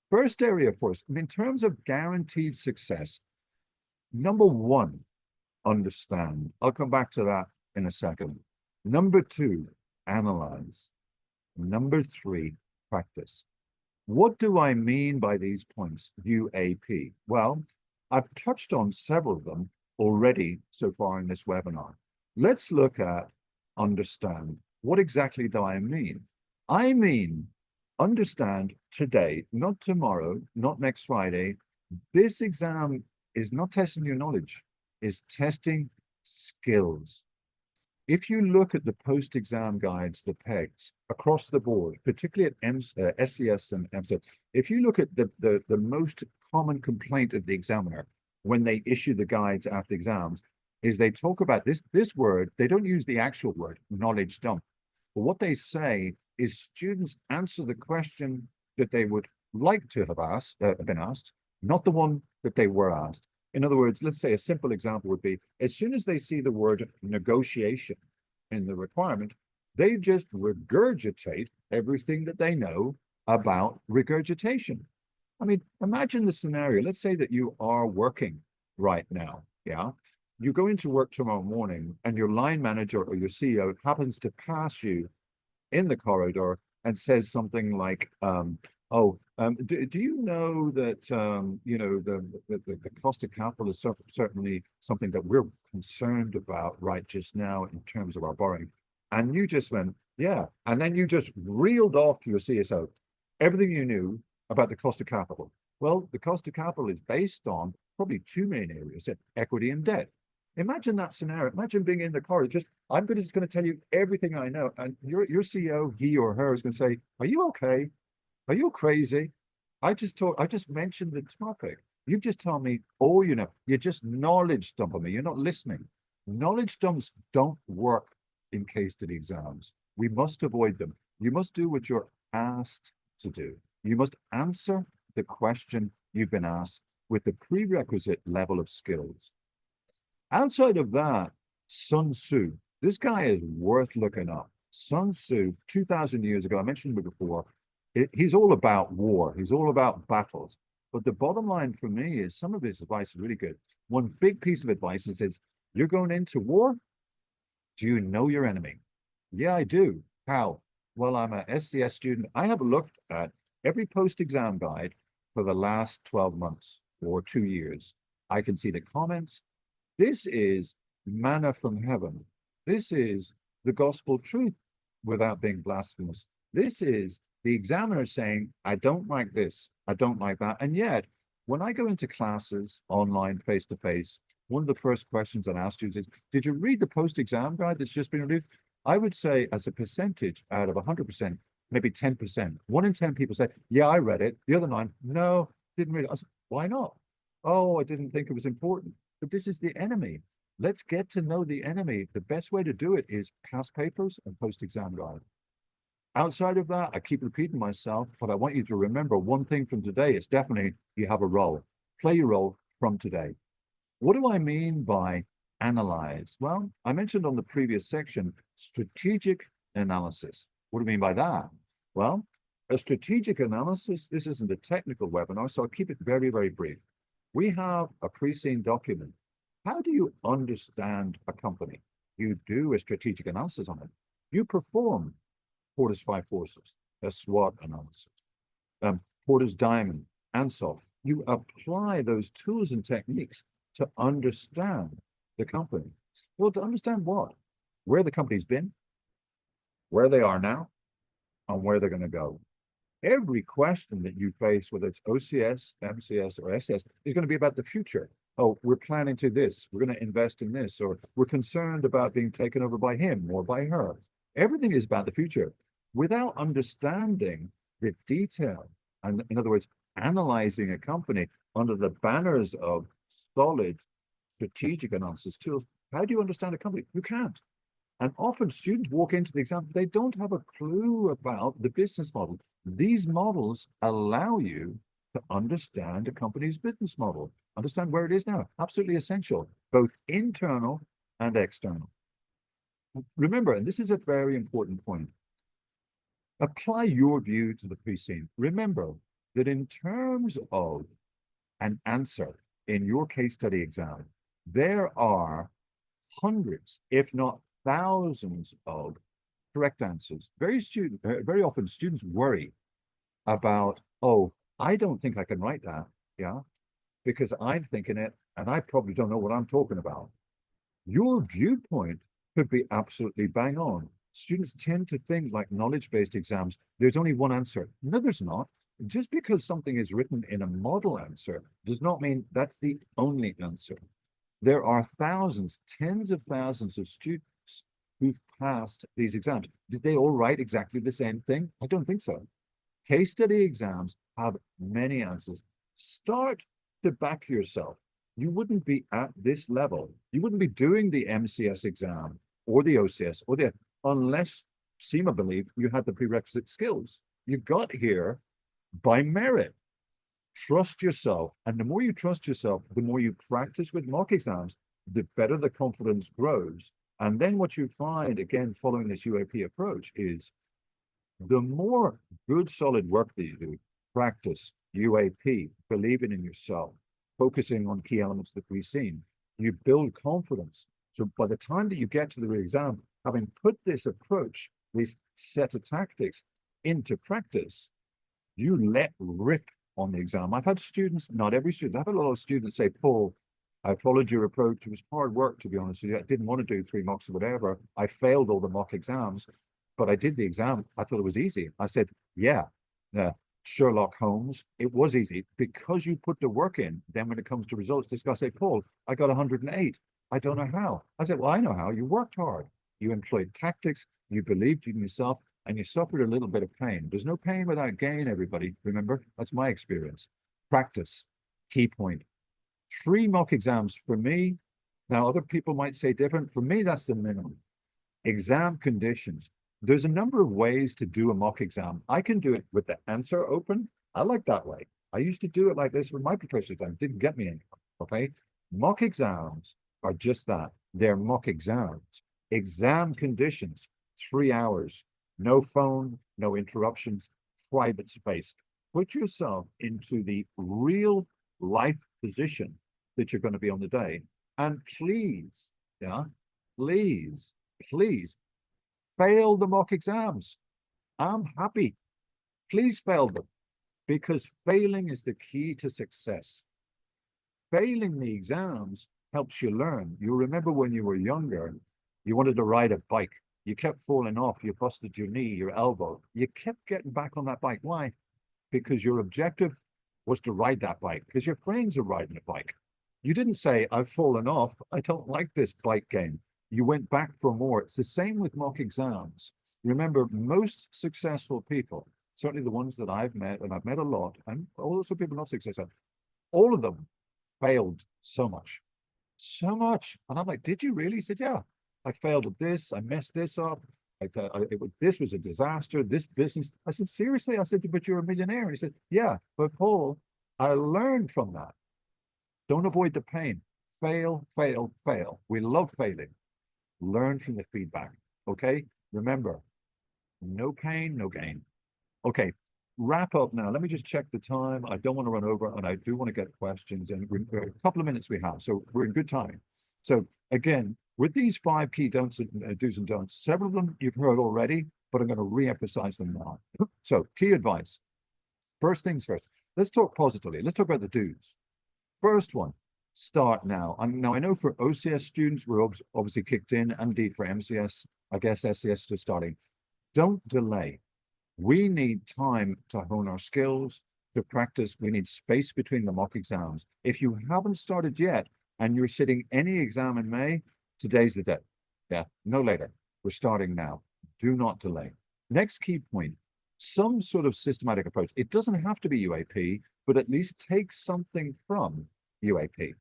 First area for us, in terms of guaranteed success, number 1, understand. I'll come back to that in a second. Number 2, analyze. Number 3, practice. What do I mean by these points, UAP? Well, I've touched on several of them already so far in this webinar. Let's look at understand. What exactly do I mean? I mean, understand today, not tomorrow, not next Friday. This exam is not testing your knowledge, it's testing skills. If you look at the post-exam guides, the PEGs, across the board, particularly at SCS and MCS, if you look at the most common complaint of the examiner when they issue the guides after exams, is they talk about this word, they don't use the actual word, knowledge dump. But what they say is students answer the question that they would like to have been asked, not the one that they were asked. In other words, let's say a simple example would be, as soon as they see the word negotiation in the requirement, they just regurgitate everything that they know about regurgitation. I mean, imagine the scenario. Let's say that you are working right now, yeah? You go into work tomorrow morning and your line manager or your CEO happens to pass you in the corridor and says something like, do you know that you know the cost of capital is certainly something that we're concerned about right just now in terms of our borrowing? And you just went, yeah, and then you just reeled off to your CSO everything you knew about the cost of capital. Well, the cost of capital is based on probably 2 main areas: equity and debt. Imagine that scenario. Imagine being in the corridor. I'm just going to tell you everything I know, and your CEO, he or her, is going to say, "Are you okay? Are you crazy? I just mentioned the topic. You've just told me all you know. You're just knowledge dumping me. You're not listening. Knowledge dumps don't work in case study exams. We must avoid them. You must do what you're asked to do. You must answer the question you've been asked with the prerequisite level of skills. Outside of that, Sun Tzu, this guy is worth looking up. Sun Tzu, 2,000 years ago, I mentioned him before, he's all about war. He's all about battles. But the bottom line for me is some of his advice is really good. One big piece of advice is, you're going into war? Do you know your enemy? Yeah, I do. How? Well, I'm a SCS student. I have looked at every post-exam guide for the last 12 months or 2 years. I can see the comments. This is manna from heaven. This is the gospel truth without being blasphemous. This is the examiner saying, I don't like this, I don't like that. And yet, when I go into classes, online, face-to-face, one of the first questions I ask students is, did you read the post-exam guide that's just been released? I would say as a percentage out of 100%, maybe 10%. 1 in 10 people say, yeah, I read it. The other 9, no, didn't read it. I said, why not? Oh, I didn't think it was important. But this is the enemy. Let's get to know the enemy. The best way to do it is past papers and post-exam guide. Outside of that, I keep repeating myself, but I want you to remember one thing from today. It's definitely you have a role. Play your role from today. What do I mean by analyze? Well, I mentioned on the previous section, strategic analysis. What do you mean by that? Well, a strategic analysis, this isn't a technical webinar, so I'll keep it very, very brief. We have a pre-seen document. How do you understand a company? You do a strategic analysis on it. You perform Porter's 5 forces, a SWOT analysis, Porter's Diamond, ANSOF. You apply those tools and techniques to understand the company. Well, to understand what? Where the company's been, where they are now, and where they're going to go. Every question that you face, whether it's OCS, MCS, or SS, is going to be about the future. Oh, we're planning to this, we're going to invest in this, or we're concerned about being taken over by him or by her. Everything is about the future. Without understanding the detail, and in other words, analyzing a company under the banners of solid strategic analysis tools, how do you understand a company? You can't. And often students walk into the exam, they don't have a clue about the business model. These models allow you to understand a company's business model, understand where it is now. Absolutely essential, both internal and external. Remember, and this is a very important point, apply your view to the pre-seen. Remember that in terms of an answer in your case study exam, there are hundreds, if not thousands of correct answers. Very often students worry about, oh, I don't think I can write that, yeah, because I'm thinking it and I probably don't know what I'm talking about. Your viewpoint could be absolutely bang on. Students tend to think like knowledge-based exams, there's only one answer. No, there's not. Just because something is written in a model answer does not mean that's the only answer. There are thousands, tens of thousands of students who've passed these exams. Did they all write exactly the same thing? I don't think so. Case study exams have many answers. Start to back yourself. You wouldn't be at this level. You wouldn't be doing the MCS exam or the OCS or the, unless CIMA believed you had the prerequisite skills. You got here by merit. Trust yourself. And the more you trust yourself, the more you practice with mock exams, the better the confidence grows. And then what you find, again, following this UAP approach, is the more good, solid work that you do, practice, UAP, believing in yourself, focusing on key elements that we've seen, you build confidence. So by the time that you get to the exam, having put this approach, this set of tactics into practice, you let rip on the exam. I've had students, not every student, I've had a lot of students say, Paul, I followed your approach. It was hard work, to be honest with you. I didn't want to do 3 mocks or whatever. I failed all the mock exams, but I did the exam. I thought it was easy. I said, yeah, Sherlock Holmes, it was easy because you put the work in. Then when it comes to results, this guy said, Paul, I got 108. I don't know how. I said, well, I know how. You worked hard. You employed tactics. You believed in yourself, and you suffered a little bit of pain. There's no pain without gain, everybody. Remember, that's my experience. Practice, key point. 3 mock exams for me. Now, other people might say different. For me, that's the minimum. Exam conditions. There's a number of ways to do a mock exam. I can do it with the answer open. I like that way. I used to do it like this with my professional exam. It didn't get me anywhere, okay? Mock exams are just that. They're mock exams. Exam conditions, 3 hours. No phone, no interruptions, private space. Put yourself into the real life position that you're going to be on the day. And please, yeah, please fail the mock exams. I'm happy. Please fail them, because failing is the key to success. Failing the exams helps you learn. You remember when you were younger, you wanted to ride a bike. You kept falling off. You busted your knee, your elbow. You kept getting back on that bike. Why? Because your objective was to ride that bike, because your friends are riding a bike. You didn't say, I've fallen off. I don't like this bike game. You went back for more. It's the same with mock exams. Remember, most successful people, certainly the ones that I've met, and I've met a lot, and also people not successful, all of them failed so much. And I'm like, did you really? He said, yeah, I failed at this. I messed this up. This was a disaster, this business. I said, seriously? I said, but you're a millionaire. And he said, yeah, but Paul, I learned from that. Don't avoid the pain. Fail, fail, fail. We love failing. Learn from the feedback, okay? Remember, No pain, no gain. Okay, wrap up now. Let me just check the time. I don't want to run over, and I do want to get questions in. A couple of minutes we have, so we're in good time. So again, with these 5 key don'ts and do's and don'ts, several of them you've heard already, but I'm going to re-emphasize them now. So key advice. First things first. Let's talk positively. Let's talk about the do's. First one, start now. Now I know for OCS students, we're obviously kicked in, and indeed for MCS, I guess SCS just starting. Don't delay. We need time to hone our skills, to practice. We need space between the mock exams. If you haven't started yet and you're sitting any exam in May, today's the day. Yeah, no later. We're starting now. Do not delay. Next key point, some sort of systematic approach. It doesn't have to be UAP, but at least take something from UAP.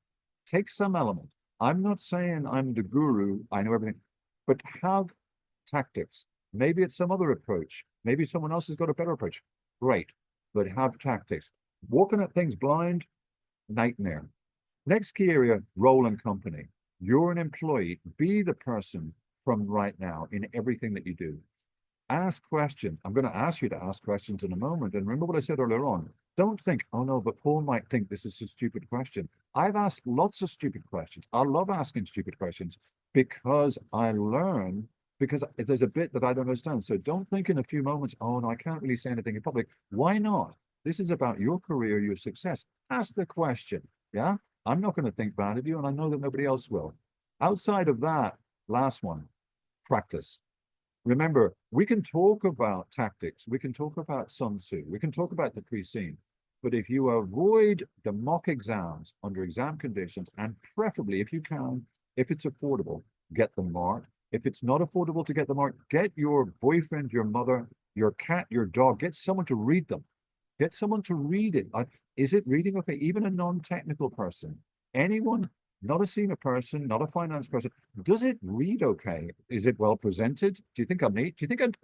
Take some element. I'm not saying I'm the guru, I know everything, but have tactics. Maybe it's some other approach. Maybe someone else has got a better approach. Great, but have tactics. Walking at things blind, nightmare. Next key area, role and company. You're an employee. Be the person from right now in everything that you do. Ask questions. I'm going to ask you to ask questions in a moment. And remember what I said earlier on. Don't think, oh no, but Paul might think this is a stupid question. I've asked lots of stupid questions. I love asking stupid questions because I learn, because there's a bit that I don't understand. So don't think in a few moments, oh no, I can't really say anything in public. Why not? This is about your career, your success. Ask the question. Yeah, I'm not going to think bad of you, and I know that nobody else will. Outside of that, last one, practice. Remember, we can talk about tactics, we can talk about Sun Tzu, we can talk about the pre-scene, but if you avoid the mock exams under exam conditions, and preferably if you can, if it's affordable, get them marked. If it's not affordable to get them marked, get your boyfriend, your mother, your cat, your dog, get someone to read them. Get someone to read it. Is it reading okay? Even a non-technical person, anyone, not a CIMA person, not a finance person, does it read okay? Is it well presented? Do you think I'm neat? Do you think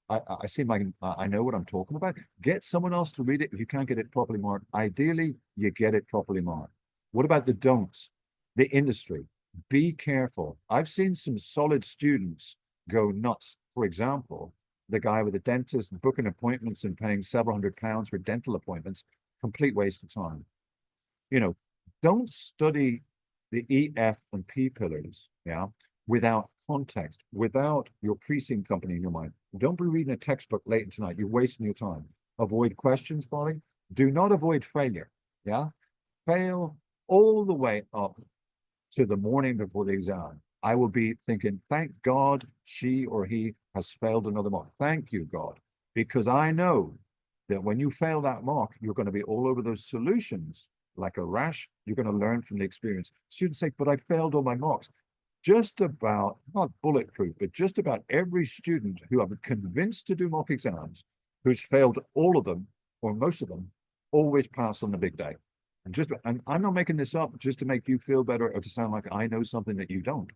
I seem like I know what I'm talking about? Get someone else to read it if you can't get it properly marked. Ideally, you get it properly marked. What about the don'ts? The industry. Be careful. I've seen some solid students go nuts. For example, the guy with the dentist booking appointments and paying several £100 for dental appointments, complete waste of time. You know, don't study the EF and P pillars, yeah, without context, without your pre-scene company in your mind. Don't be reading a textbook late tonight. You're wasting your time. Avoid questions, Polly. Do not avoid failure, yeah? Fail all the way up to the morning before the exam. I will be thinking, thank God she or he has failed another mock. Thank you, God, because I know that when you fail that mock, you're going to be all over those solutions like a rash. You're going to learn from the experience. Students say, but I failed all my mocks. Just about, not bulletproof, but just about every student who I'm convinced to do mock exams, who's failed all of them or most of them, always pass on the big day. And I'm not making this up just to make you feel better or to sound like I know something that you don't.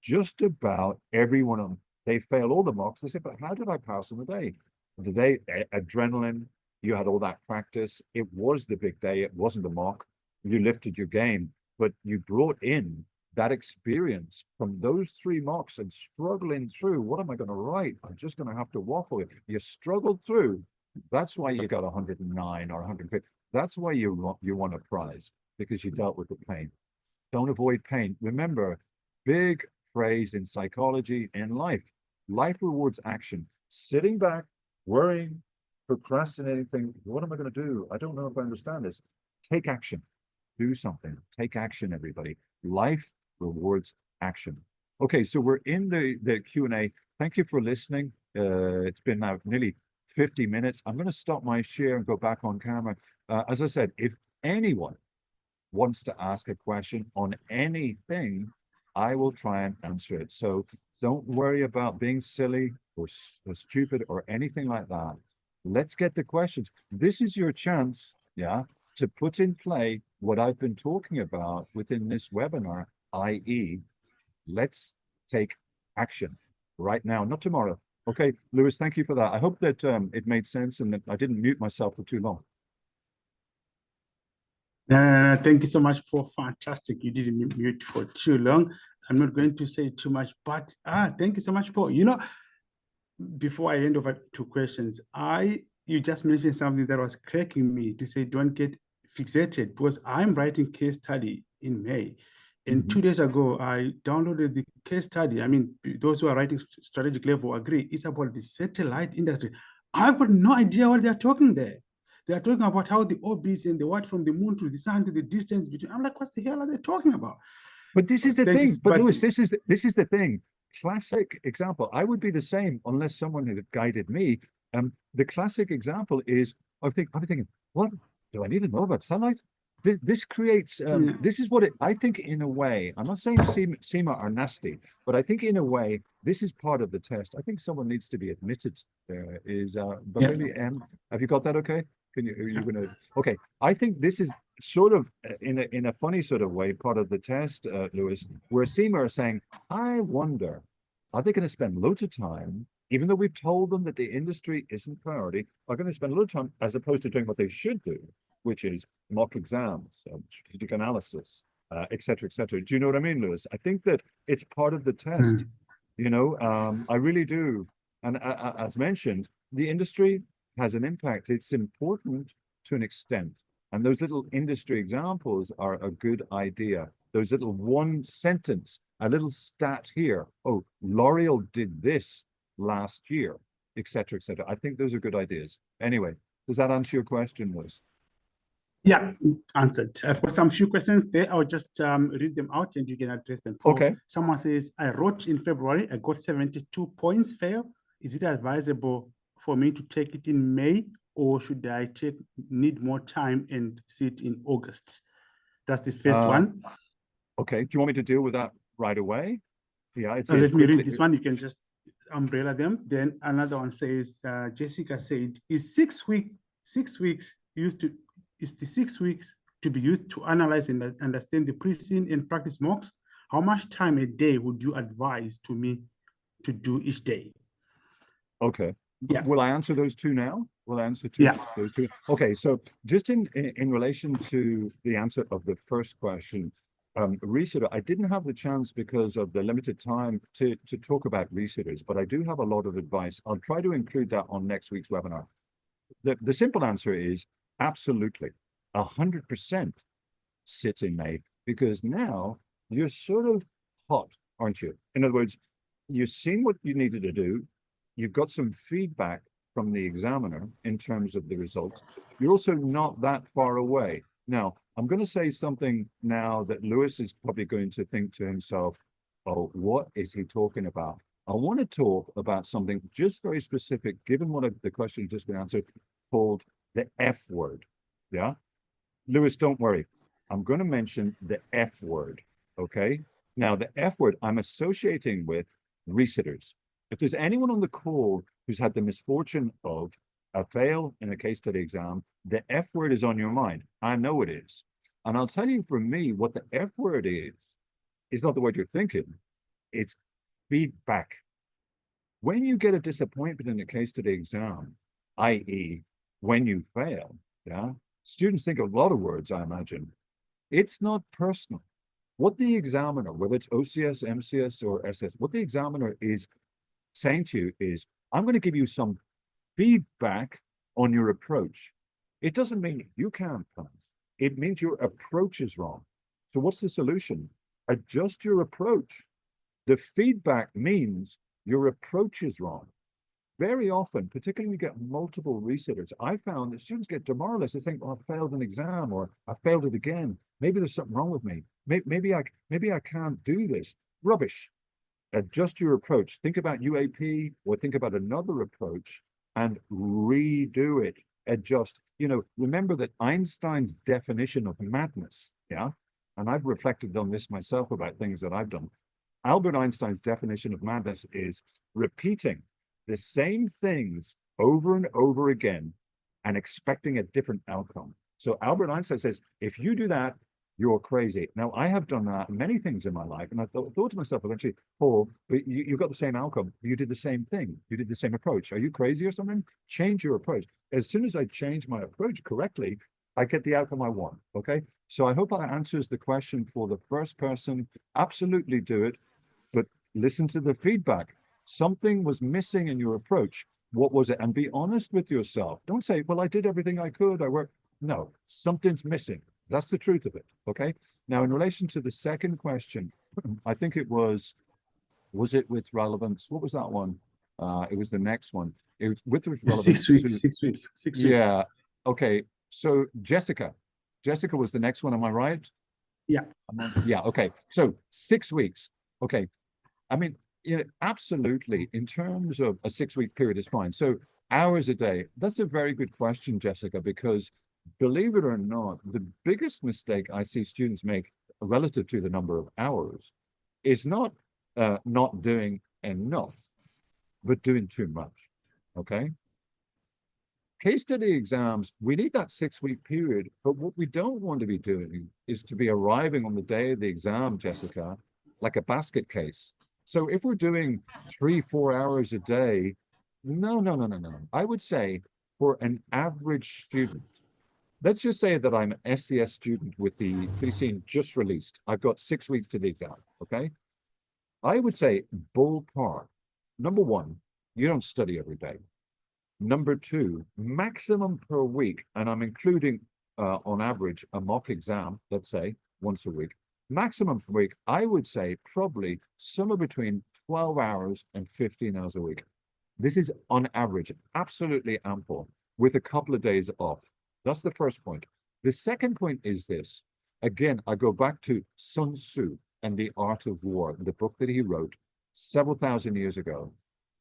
Just about every one of them, they fail all the mocks. They say, but how did I pass on the day? Today, adrenaline, you had all that practice. It was the big day. It wasn't a mock. You lifted your game, but you brought in that experience from those 3 mocks and struggling through. What am I going to write? I'm just going to have to waffle it. You struggled through. That's why you got 109 or 150. That's why you won a prize, because you dealt with the pain. Don't avoid pain. Remember, big phrase in psychology and life. Life rewards action. Sitting back, worrying, procrastinating, thinking, what am I going to do? I don't know if I understand this. Take action. Do something. Take action, everybody. Life rewards action. Okay, so we're in the Q&A. Thank you for listening. It's been now nearly 50 minutes. I'm going to stop my share and go back on camera. As I said, if anyone wants to ask a question on anything, I will try and answer it. So don't worry about being silly or stupid or anything like that. Let's get the questions. This is your chance, yeah, to put in play what I've been talking about within this webinar, i.e., let's take action right now, not tomorrow. Okay, Lewis, thank you for that. I hope that it made sense and that I didn't mute myself for too long. Thank you so much, Paul. Fantastic. You didn't mute for too long. I'm not going to say too much, but thank you so much, Paul. You know, before I hand over to questions, you just mentioned something that was cracking me to say don't get fixated, because I'm writing case study in May. And 2 days ago, I downloaded the case study. I mean, those who are writing strategic level agree it's about the satellite industry. I've got no idea what they're talking there. They are talking about how the orbits and the what from the moon to the sun to the distance between. I'm like, what the hell are they talking about? But this is the Thank you. thing. But Lewis, this is the thing. Classic example. I would be the same unless someone had guided me. The classic example is I'm thinking, what do I need to know about sunlight? This creates this is what it I think in a way. I'm not saying CIMA are nasty, but I think in a way this is part of the test. I think someone needs to be admitted there is but maybe have you got that okay? Can you are you gonna okay. I think this is sort of in a funny sort of way part of the test, Lewis, where CIMA are saying, I wonder, are they going to spend loads of time, even though we've told them that the industry isn't priority, are going to spend a lot of time as opposed to doing what they should do, which is mock exams, strategic analysis, et cetera, et cetera. Do you know what I mean, Lewis? I think that it's part of the test. I really do. And as mentioned, the industry has an impact. It's important to an extent. And those little industry examples are a good idea. Those little one sentence, a little stat here. Oh, L'Oreal did this last year, et cetera, et cetera. I think those are good ideas. Anyway, does that answer your question, Liz? Yeah, answered. I've got some few questions there. I'll just read them out and you can address them. Paul, okay. Someone says, I wrote in February, I got 72 points fail. Is it advisable for me to take it in May, or should I need more time and see it in August? That's the first one. Okay. Do you want me to deal with that right away? Yeah, it's let me read this one. You can just umbrella them. Then another one says, Jessica said, is 6 weeks used to is the 6 weeks to be used to analyze and understand the pre-scene and practice mocks? How much time a day would you advise to me to do each day? Okay. Yeah. Will I answer those two now? Will I answer those two? Okay. So just in relation to the answer of the first question, researcher, I didn't have the chance because of the limited time to talk about researchers, but I do have a lot of advice. I'll try to include that on next week's webinar. The simple answer is absolutely 100% sit in May, because now you're sort of hot, aren't you? In other words, you've seen what you needed to do. You've got some feedback from the examiner in terms of the results. You're also not that far away. Now, I'm going to say something now that Lewis is probably going to think to himself, oh, what is he talking about? I want to talk about something just very specific, given what the question just been answered, called the F word. Yeah. Lewis, don't worry. I'm going to mention the F word. Okay. Now, the F word I'm associating with resitters. If there's anyone on the call who's had the misfortune of a fail in a case study exam, the F word is on your mind. I know it is. And I'll tell you from me what the F word is not the word you're thinking. It's feedback. When you get a disappointment in a case study exam, i.e. when you fail, yeah, students think of a lot of words, I imagine. It's not personal. What the examiner, whether it's OCS, MCS, or SS, what the examiner is saying to you is, I'm going to give you some feedback on your approach. It doesn't mean you can't pass. It means your approach is wrong. So what's the solution? Adjust your approach. The feedback means your approach is wrong. Very often, particularly when you get multiple resitters, I found that students get demoralized. They think, oh, I failed an exam, or I failed it again. Maybe there's something wrong with me. Maybe I can't do this. Rubbish. Adjust your approach. Think about UAP, or think about another approach and redo it. Adjust. Remember that Einstein's definition of madness, yeah? And I've reflected on this myself about things that I've done. Albert Einstein's definition of madness is repeating the same things over and over again and expecting a different outcome. So Albert Einstein says, if you do that, you're crazy. Now, I have done that many things in my life, and I thought to myself eventually, Paul, you got the same outcome. You did the same thing. You did the same approach. Are you crazy or something? Change your approach. As soon as I change my approach correctly, I get the outcome I want, okay? So I hope that answers the question for the first person. Absolutely do it, but listen to the feedback. something was missing in your approach. What was it? And be honest with yourself. Don't say, well, I did everything I could. I worked. No, something's missing. That's the truth of it. Okay. Now, in relation to the second question, I think it was it with relevance? What was that one? It was the next one. It was with relevance 6 weeks, to, 6 weeks, 6 weeks. yeah. Okay. So Jessica was the next one. Am I right? Yeah. Yeah. Okay. So 6 weeks. Okay. I mean, absolutely. In terms of a 6 week period is fine. So hours a day. That's a very good question, Jessica, because believe it or not, the biggest mistake I see students make relative to the number of hours is not doing enough, but doing too much. Okay. Case study exams, we need that 6 week period, but what we don't want to be doing is to be arriving on the day of the exam, Jessica, like a basket case. So if we're doing 3-4 hours a day, no. I would say for an average student, let's just say that I'm an SCS student with the PCN just released. I've got 6 weeks to the exam, okay? I would say ballpark. Number one, you don't study every day. Number two, maximum per week, and I'm including on average a mock exam, let's say once a week. Maximum per week, I would say probably somewhere between 12 hours and 15 hours a week. This is on average, absolutely ample, with a couple of days off. That's the first point. The second point is this. Again, I go back to Sun Tzu and the Art of War, the book that he wrote several thousand years ago.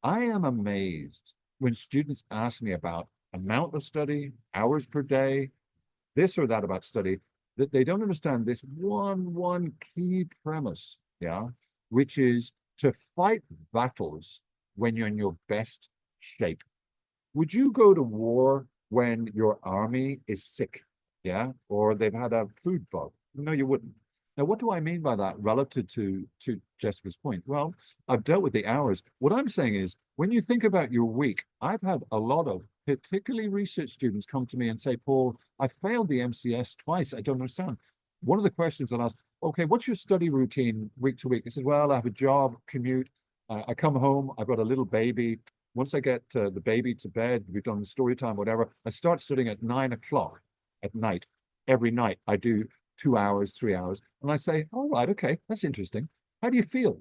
I am amazed when students ask me about amount of study, hours per day, this or that about study, that they don't understand this one key premise, yeah, which is to fight battles when you're in your best shape. Would you go to war when your army is sick, yeah, or they've had a food bug? No, you wouldn't. Now, what do I mean by that relative to Jessica's point? Well, I've dealt with the hours. What I'm saying is, when you think about your week, I've had a lot of particularly research students come to me and say, Paul, I failed the MCS twice. I don't understand. One of the questions I'll ask, okay, what's your study routine week to week? He said, well, I have a job, commute. I come home, I've got a little baby. Once I get the baby to bed, we've done the story time, whatever, I start studying at 9 o'clock at night. Every night I do 2 hours, 3 hours. And I say, all right, okay, that's interesting. How do you feel?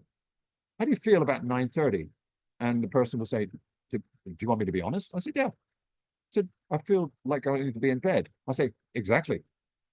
How do you feel about 9:30? And the person will say, do you want me to be honest? I said, yeah. I said, I feel like I need to be in bed. I say, exactly,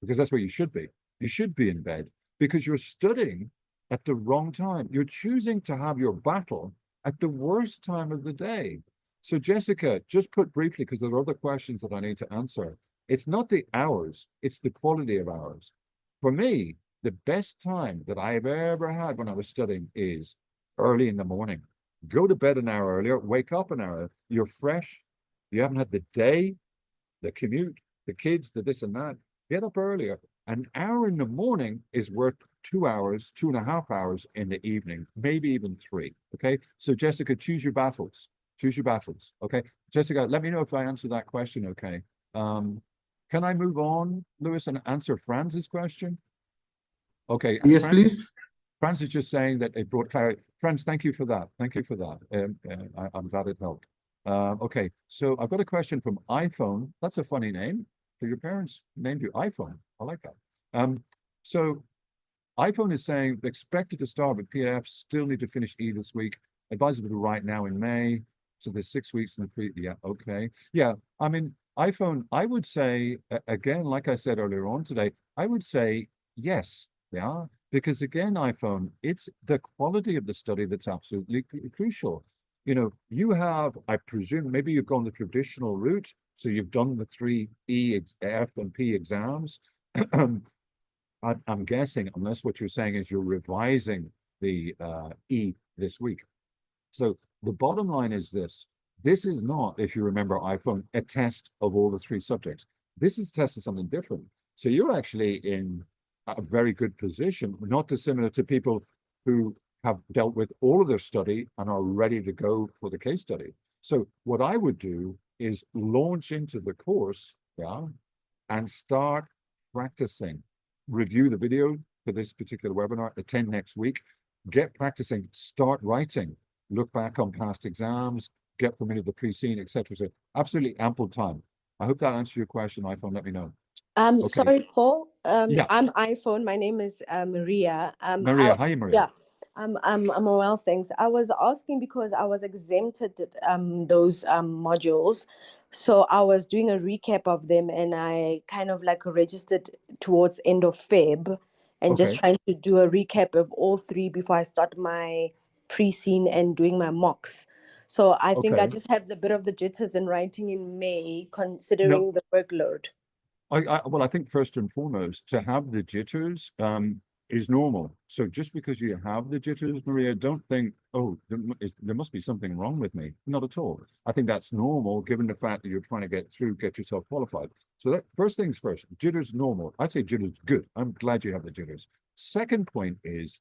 because that's where you should be. You should be in bed because you're studying at the wrong time. You're choosing to have your battle at the worst time of the day. So Jessica, just put briefly, because there are other questions that I need to answer. It's not the hours, it's the quality of hours. For me, the best time that I've ever had when I was studying is early in the morning. Go to bed an hour earlier, wake up an hour. You're fresh. You haven't had the day, the commute, the kids, the this and that. Get up earlier. An hour in the morning is worth 2 hours, 2.5 hours in the evening, maybe even 3. Okay. So Jessica, choose your battles. Choose your battles. Okay. Jessica, let me know if I answer that question. Okay. Can I move on, Lewis, and answer Franz's question? Okay. Yes, please. Franz is just saying that it brought clarity. Franz, thank you for that. Thank you for that. I'm glad it helped. Okay, so I've got a question from iPhone. That's a funny name. So your parents named you iPhone. I like that. So iPhone is saying expected to start with PDF, still need to finish E this week. Advisable to write now in May. So there's 6 weeks in the pre. Yeah, okay. Yeah, I mean, iPhone, I would say, again, like I said earlier on today, I would say yes. Yeah, because again, iPhone, it's the quality of the study that's absolutely crucial. You know, you have, I presume, maybe you've gone the traditional route. So you've done the 3 E, F, and P exams. I'm guessing, unless what you're saying is you're revising the E this week. So the bottom line is this. This is not, if you remember iPhone, a test of all the 3 subjects. This is testing something different. So you're actually in a very good position, not dissimilar to people who have dealt with all of their study and are ready to go for the case study. So what I would do is launch into the course, yeah, and start practicing. Review the video for this particular webinar, attend next week, get practicing, start writing. look back on past exams, get familiar with the pre-scene, etc. So absolutely ample time. I hope that answers your question, iPhone. Let me know. Okay. Sorry, Paul. Yeah. I'm iPhone. My name is Maria. Maria. Hi, Maria. Yeah, I'm well, thanks. I was asking because I was exempted those modules, so I was doing a recap of them, and I kind of like registered towards end of Feb, and just Okay. trying to do a recap of all three before I start my pre-scene and doing my mocks. So I think I Okay. just have the bit of the jitters in writing in May, No, considering the workload. well, I think first and foremost, to have the jitters is normal. So just because you have the jitters, Maria, don't think, oh, there must be something wrong with me. Not at all. I think that's normal, given the fact that you're trying to get yourself qualified. So that first things first, jitters normal. I'd say jitters good. I'm glad you have the jitters. Second point is,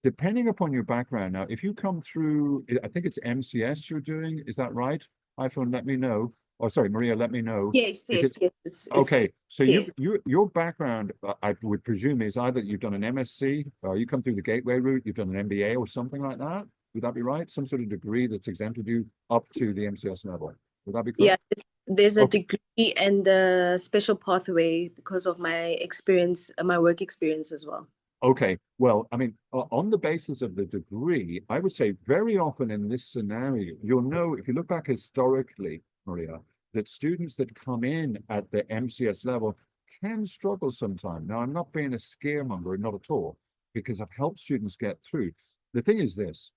depending upon your background. Now, if you come through, I think it's MCS you're doing, is that right? iPhone, let me know. Oh, sorry, Maria, let me know. Yes, Is yes, it yes. It's okay? So yes. your background, I would presume, is either you've done an MSc, or you come through the gateway route, you've done an MBA or something like that. Would that be right? Some sort of degree that's exempted you up to the MCS level. Would that be Yeah, correct? there's a Okay. degree and a special pathway because of my experience, my work experience as well. Okay, well, I mean, on the basis of the degree, I would say very often in this scenario, you'll know, if you look back historically, Maria, that students that come in at the MCS level can struggle sometimes. Now, I'm not being a scaremonger, not at all, because I've helped students get through. The thing is this,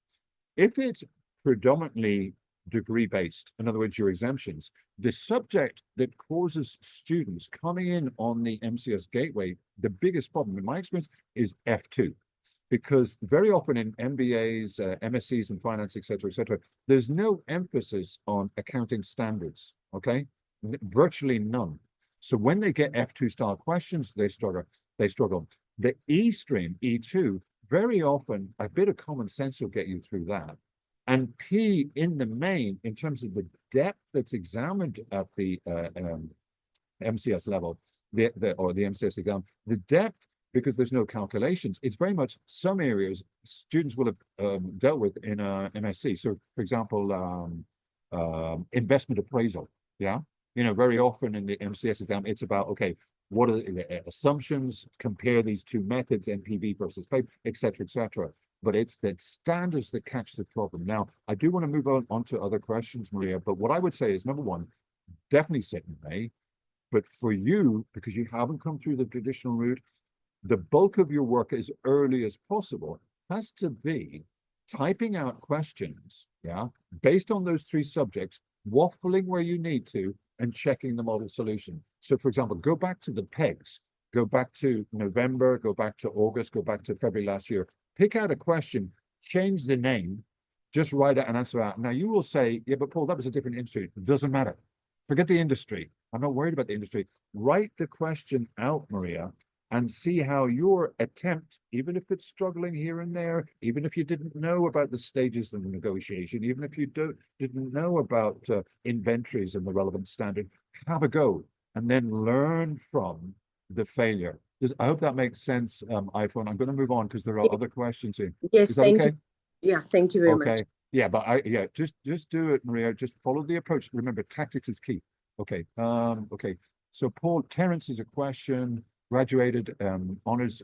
if it's predominantly degree-based, in other words, your exemptions, the subject that causes students coming in on the MCS gateway, the biggest problem in my experience is F2. Because very often in MBAs, MSCs and finance, et cetera, there's no emphasis on accounting standards, okay? Virtually none. So when they get F2 style questions, they struggle. The E stream, E2, very often a bit of common sense will get you through that. And P in the main, in terms of the depth that's examined at the MCS level, or the MCS exam, the depth, because there's no calculations, it's very much some areas students will have dealt with in MSc. So, for example, investment appraisal, yeah? You know, very often in the MCS exam, it's about, okay, what are the assumptions, compare these two methods, NPV versus paper, et cetera, but it's the standards that catch the problem. Now, I do want to move on to other questions, Maria, but what I would say is, number one, definitely sit in May, but for you, because you haven't come through the traditional route, the bulk of your work as early as possible has to be typing out questions, yeah, based on those three subjects, waffling where you need to, and checking the model solution. So, for example, go back to the pegs, go back to November, go back to August, go back to February last year, pick out a question, change the name, just write it and answer out. Now, you will say, yeah, but Paul, that was a different industry. It doesn't matter. Forget the industry. I'm not worried about the industry. Write the question out, Maria, and see how your attempt, even if it's struggling here and there, even if you didn't know about the stages of the negotiation, even if you didn't know about inventories and the relevant standard, have a go and then learn from the failure. I hope that makes sense, iPhone. I'm going to move on because there are other questions here. Yes, Is that thank okay? you. Yeah, thank you very much. Yeah, but just do it, Maria. Just follow the approach. Remember, tactics is key. Okay. Okay. So Paul, Terence is a question. Graduated honors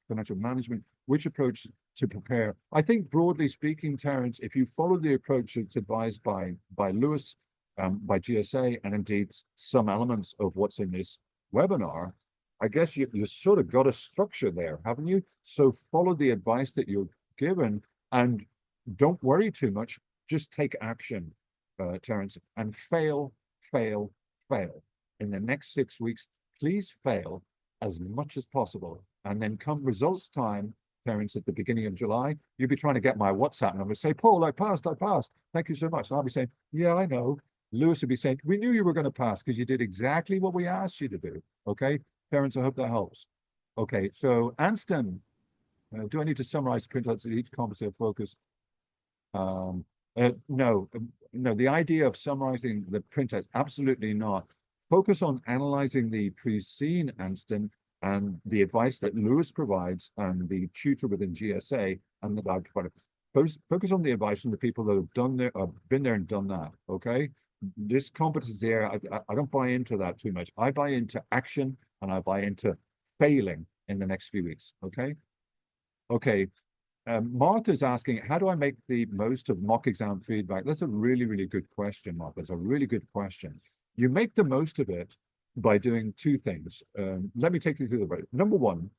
financial management. Which approach to prepare? I think broadly speaking, Terence, if you follow the approach that's advised by Lewis, by GSA, and indeed some elements of what's in this webinar, I guess you sort of got a structure there, haven't you? So follow the advice that you're given and don't worry too much. Just take action, Terence, and fail. In the next 6 weeks, please fail as much as possible. And then come results time, Terence, at the beginning of July, you'll be trying to get my WhatsApp number, say, Paul, I passed. Thank you so much. And I'll be saying, yeah, I know. Lewis will be saying, we knew you were going to pass because you did exactly what we asked you to do. Okay, Terence, I hope that helps. Okay, so Anston, do I need to summarize printouts at each competency of focus? No, the idea of summarizing the printouts, absolutely not. Focus on analyzing the pre-scene, Anston, and the advice that Lewis provides and the tutor within GSA and the guide provider. focus on the advice from the people that have done their, been there and done that. Okay. This competency area, I don't buy into that too much. I buy into action and I buy into failing in the next few weeks. Okay. Okay. Martha's asking, how do I make the most of mock exam feedback? That's a really, really good question, Martha. It's a really good question. You make the most of it by doing two things. Let me take you through the way. Number one,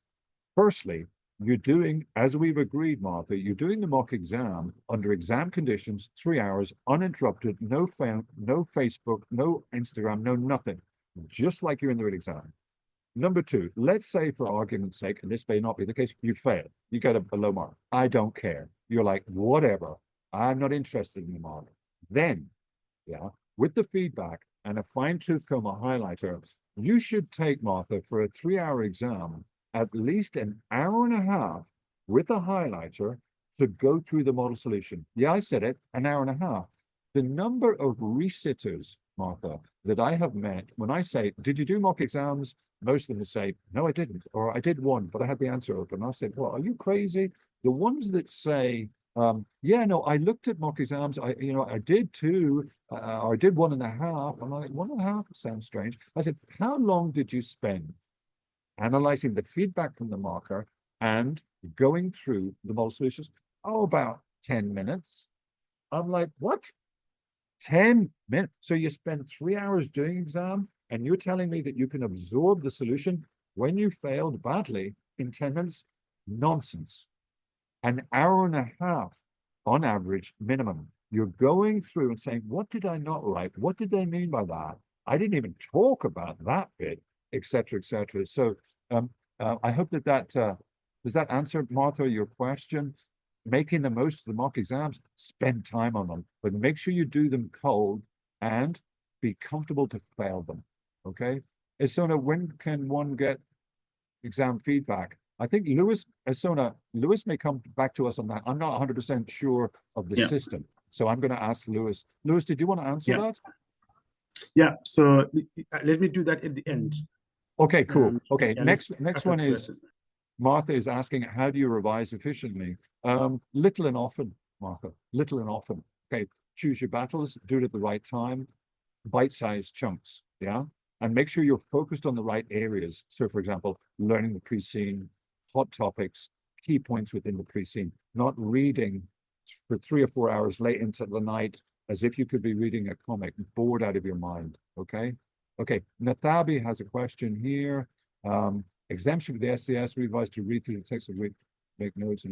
firstly, you're doing, as we've agreed, Martha, you're doing the mock exam under exam conditions, 3 hours, uninterrupted, no Facebook, no Instagram, no nothing, just like you're in the real exam. Number two, let's say for argument's sake, and this may not be the case, you fail, you get a low mark. I don't care. You're like, whatever, I'm not interested in the mark. Then, yeah, with the feedback and a fine-tooth comb highlighter, you should take, Martha, for a 3-hour exam, at least an hour and a half with a highlighter to go through the model solution. Yeah, I said it, an hour and a half. The number of resitters, Martha, that I have met, when I say, did you do mock exams? Most of them say, no, I didn't, or I did one, but I had the answer open. I said, well, are you crazy? The ones that say, yeah, no, I looked at mock exams, I did two, or I did 1.5. I'm like, 1.5 sounds strange. I said, how long did you spend analyzing the feedback from the marker and going through the model solutions? Oh, about 10 minutes. I'm like, what? 10 minutes? So you spend 3 hours doing exam and you're telling me that you can absorb the solution when you failed badly in 10 minutes? Nonsense. An hour and a half on average minimum. You're going through and saying, what did I not write? What did they mean by that? I didn't even talk about that bit, etc., etc. So I hope that does that answer, Martha, your question? Making the most of the mock exams, spend time on them, but make sure you do them cold and be comfortable to fail them. Okay. Isona, when can one get exam feedback? I think Lewis may come back to us on that. I'm not 100% sure of the system. So I'm going to ask Lewis. Lewis, did you want to answer that? Yeah, so let me do that at the end. Okay, cool. Okay, yeah, next one is, Martha is asking, how do you revise efficiently? Little and often, Martha, little and often. Okay, choose your battles, do it at the right time, bite-sized chunks, yeah? And make sure you're focused on the right areas. So for example, learning the pre-scene, hot topics, key points within the pre-scene, not reading for 3 or 4 hours late into the night as if you could be reading a comic, bored out of your mind, okay? Okay, Nathabi has a question here. Exemption for the SCS, we advise to read through the text and make notes.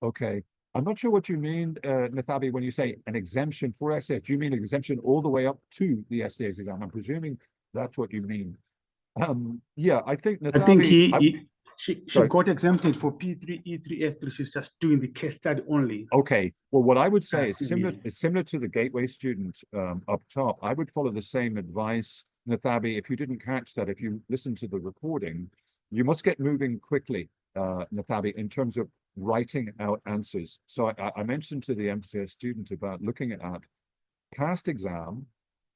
Okay, I'm not sure what you mean, Nathabi, when you say an exemption for SCS. Do you mean exemption all the way up to the SCS exam? I'm presuming that's what you mean. Yeah, I think Nathabi, I think she got exempted for P3, E3, F3. She's just doing the case study only. Okay. Well, what I would say is similar to the gateway student up top. I would follow the same advice, Nathabi. If you didn't catch that, if you listen to the recording, you must get moving quickly, Nathabi, in terms of writing out answers. So I mentioned to the MCS student about looking at past exam,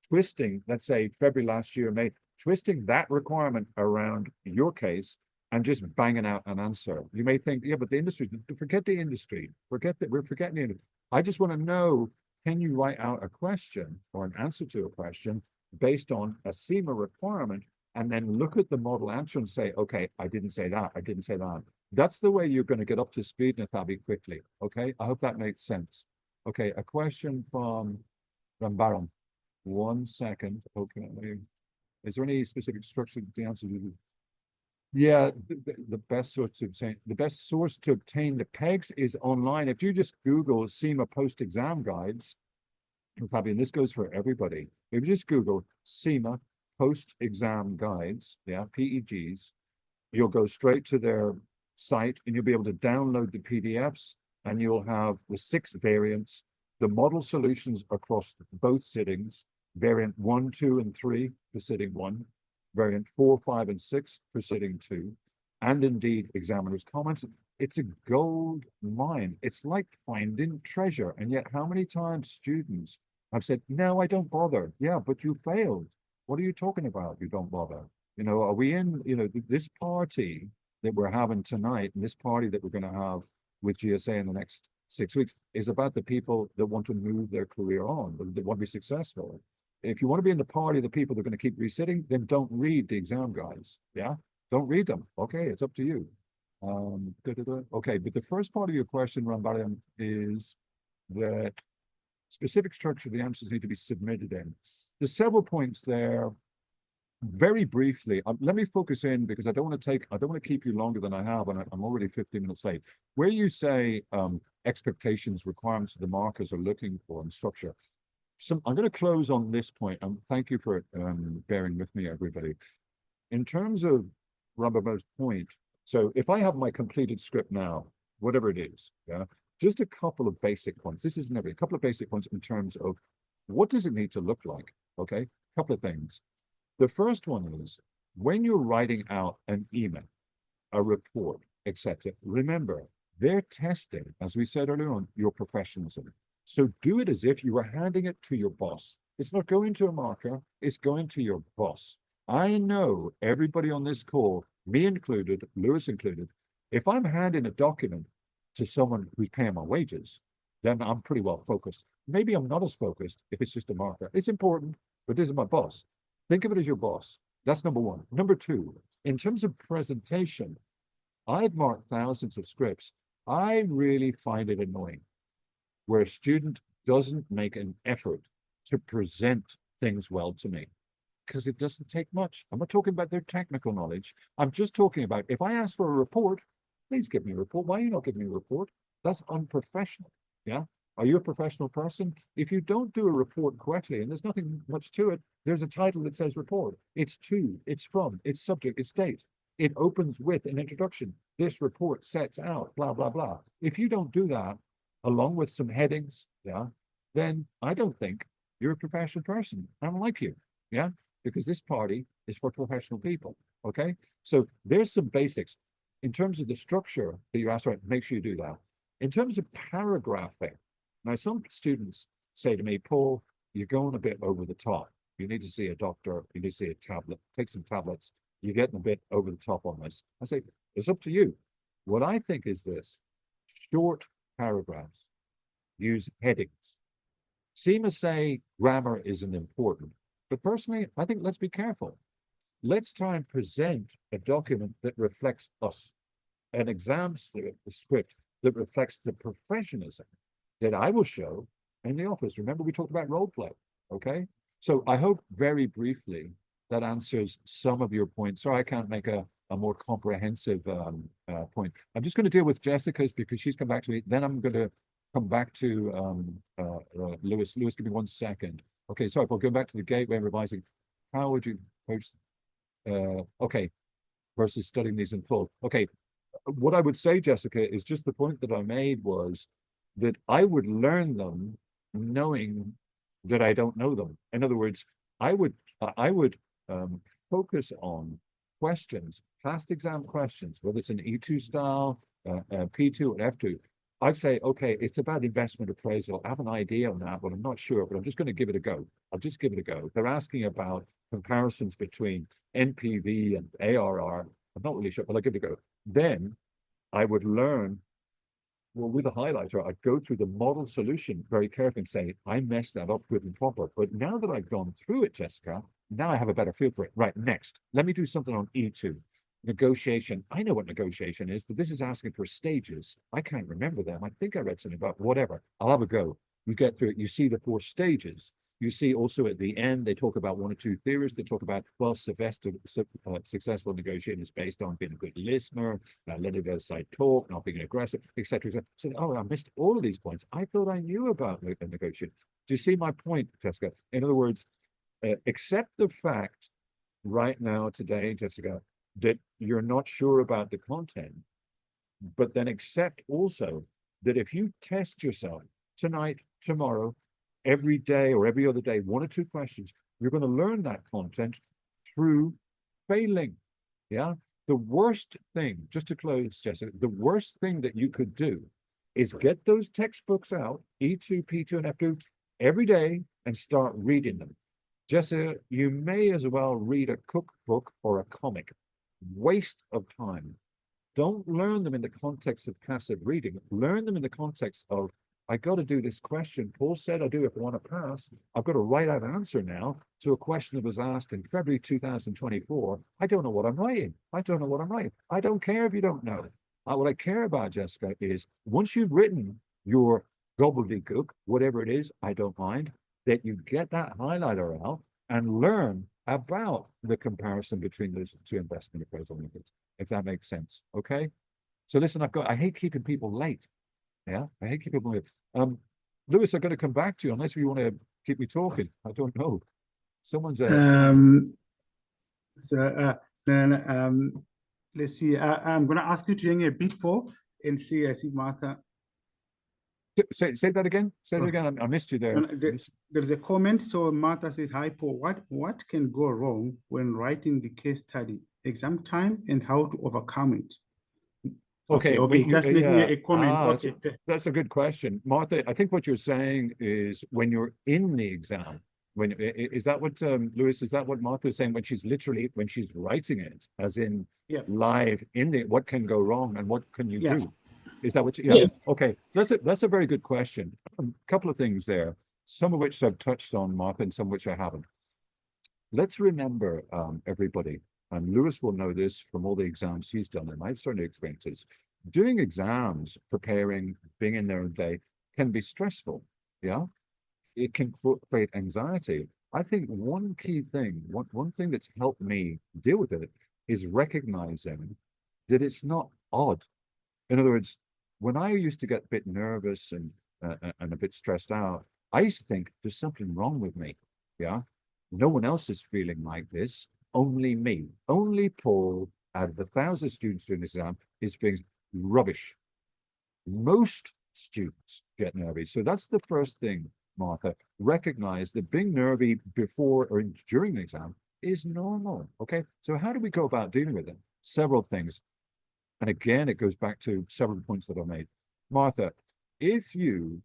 twisting, let's say February last year, May, twisting that requirement around your case and just banging out an answer. You may think, yeah, but the industry, forget the industry, we're forgetting the industry. I just want to know, can you write out a question or an answer to a question based on a CIMA requirement and then look at the model answer and say, okay, I didn't say that, I didn't say that. That's the way you're going to get up to speed, Nathabi, quickly. Okay, I hope that makes sense. Okay, a question from Baron. 1 second. Okay, is there any specific structure to the answer? Yeah, the best source to obtain the pegs is online. If you just Google CIMA post-exam guides, probably, and this goes for everybody. If you just Google CIMA post-exam guides, yeah, PEGs, you'll go straight to their site and you'll be able to download the PDFs and you'll have the 6 variants, the model solutions across both sittings, variant 1, 2, and 3 for sitting 1, variant 4, 5, and 6 for sitting 2, and indeed examiner's comments. It's a gold mine. It's like finding treasure. And yet how many times students have said, no, I don't bother. Yeah, but you failed. What are you talking about? You don't bother. You know, are we in, you know, this party that we're having tonight and this party that we're going to have with GSA in the next 6 weeks is about the people that want to move their career on, that want to be successful. If you want to be in the party of the people that are going to keep resitting, then don't read the exam guides. Yeah, don't read them. Okay, it's up to you. Okay, but the first part of your question, Rambariam, is that specific structure, the answers need to be submitted in. There's several points there. Very briefly, let me focus in because I don't want to keep you longer than I have, and I'm already 15 minutes late. Where you say expectations, requirements, the markers are looking for and structure. I'm going to close on this point, and thank you for bearing with me, everybody. In terms of Robert's point, so if I have my completed script now, whatever it is, yeah, just a couple of basic points. This isn't every, a couple of basic points in terms of what does it need to look like? Okay, a couple of things. The first one is when you're writing out an email, a report, etc. Remember, they're testing, as we said earlier on, your professionalism. So do it as if you were handing it to your boss. It's not going to a marker, it's going to your boss. I know everybody on this call, me included, Lewis included, if I'm handing a document to someone who's paying my wages, then I'm pretty well focused. Maybe I'm not as focused if it's just a marker. It's important, but this is my boss. Think of it as your boss. That's number one. Number two, in terms of presentation, I've marked thousands of scripts. I really find it annoying where a student doesn't make an effort to present things well to me because it doesn't take much. I'm not talking about their technical knowledge. I'm just talking about if I ask for a report, please give me a report. Why are you not giving me a report? That's unprofessional. Yeah. Are you a professional person? If you don't do a report correctly, and there's nothing much to it, there's a title that says report. It's to, it's from, it's subject, it's date. It opens with an introduction. This report sets out, blah, blah, blah. If you don't do that, along with some headings, yeah, then I don't think you're a professional person. I don't like you, yeah, because this party is for professional people, okay? So there's some basics. In terms of the structure that you asked, right, make sure you do that. In terms of paragraphing, now some students say to me, Paul, you're going a bit over the top. You need to see a doctor, you need to see a tablet, take some tablets, you're getting a bit over the top on this. I say, it's up to you. What I think is this, short paragraphs, use headings. CIMA say grammar isn't important, but personally, I think let's be careful. Let's try and present a document that reflects us, an exam script that reflects the professionalism that I will show in the office. Remember, we talked about role play, okay? So I hope very briefly that answers some of your points. Sorry, I can't make a more comprehensive point. I'm just going to deal with Jessica's because she's come back to me. Then I'm going to come back to Lewis. Lewis, give me 1 second. Okay, sorry, if I'll go back to the gateway and revising. How would you approach, okay, versus studying these in full? Okay, what I would say, Jessica, is just the point that I made was that I would learn them knowing that I don't know them. In other words, I would focus on questions, past exam questions, whether it's an E2 style, P2 or F2. I'd say, okay, it's about investment appraisal. I have an idea on that, but I'm not sure, but I'm just going to give it a go. I'll just give it a go. They're asking about comparisons between NPV and ARR. I'm not really sure, but I'll give it a go. Then I would learn, well, with a highlighter, I'd go through the model solution very carefully and say, I messed that up good and proper. But now that I've gone through it, Jessica, now I have a better feel for it. Right, next, let me do something on E2. Negotiation. I know what negotiation is, but this is asking for stages. I can't remember them. I think I read something about whatever. I'll have a go. You get through it. You see the 4 stages. You see also at the end, they talk about 1 or 2 theories. They talk about, well, successful negotiating is based on being a good listener, letting the other side talk, not being aggressive, etc. So, oh, I missed all of these points. I thought I knew about negotiation. Do you see my point, Jessica? In other words, accept the fact right now, today, Jessica, that you're not sure about the content, but then accept also that if you test yourself tonight, tomorrow, every day or every other day, 1 or 2 questions, you're going to learn that content through failing. Yeah. The worst thing, just to close, Jessica, the worst thing that you could do is get those textbooks out, E2, P2, and F2, every day and start reading them. Jessica, you may as well read a cookbook or a comic. Waste of time. don't learn them in the context of passive reading. Learn them in the context of, I got to do this question. Paul said I do if I want to pass. I've got to write out an answer now to a question that was asked in February 2024. I don't know what I'm writing. I don't know what I'm writing. I don't care if you don't know. What I care about, Jessica, is once you've written your gobbledygook, whatever it is, I don't mind, that you get that highlighter out and learn about the comparison between those two investment appraisal methods, if that makes sense. Okay. So listen, I hate keeping people late. Yeah, I hate keeping people late. Lewis, I've got to come back to you unless you want to keep me talking. I don't know. Someone's so then let's see. I'm going to ask you to hang a bit for and see. I see Martha. Say that again. Say that again. I missed you there. There's a comment. So Martha says, "Hi Paul. What can go wrong when writing the case study? Exam time and how to overcome it." Okay. Just making a comment. That's a good question, Martha. I think what you're saying is when you're in the exam. Is that what Lewis? Is that what Martha is saying when she's writing it, as in live in the what can go wrong and what can you do? Is that what you? Yes. Okay, that's a very good question. A couple of things there, some of which I've touched on, Martha, and some which I haven't. Let's remember, everybody, and Lewis will know this from all the exams he's done, and I've certainly experienced this. Doing exams, preparing, being in there all day can be stressful. Yeah, it can create anxiety. I think one key thing, one thing that's helped me deal with it is recognizing that it's not odd. In other words, when I used to get a bit nervous and a bit stressed out, I used to think there's something wrong with me. Yeah, no one else is feeling like this. Only me. Only Paul, out of 1,000 students doing this exam, is feeling rubbish. Most students get nervous. So that's the first thing, Martha. Recognize that being nervy before or during the exam is normal. Okay. So how do we go about dealing with it? Several things. And again, it goes back to several points that I made. Martha, if you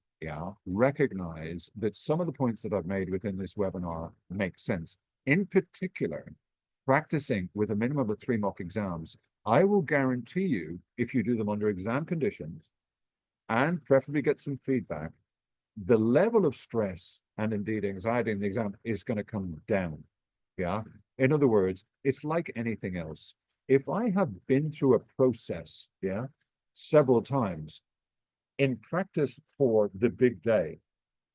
recognize that some of the points that I've made within this webinar make sense, in particular, practicing with a minimum of 3 mock exams, I will guarantee you, if you do them under exam conditions and preferably get some feedback, the level of stress and indeed anxiety in the exam is going to come down. Yeah. In other words, it's like anything else. If I have been through a process, several times in practice for the big day,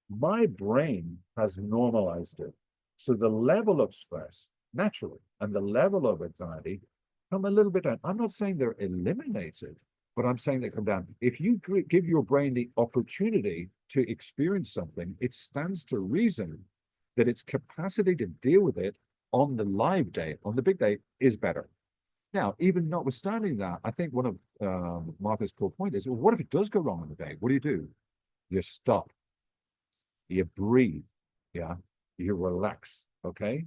my brain has normalized it. So the level of stress, naturally, and the level of anxiety come a little bit down. I'm not saying they're eliminated, but I'm saying they come down. If you give your brain the opportunity to experience something, it stands to reason that its capacity to deal with it on the live day, on the big day, is better. Now, even notwithstanding that, I think one of Martha's core point is, well, what if it does go wrong on the day? What do? You stop. You breathe. Yeah. You relax. Okay.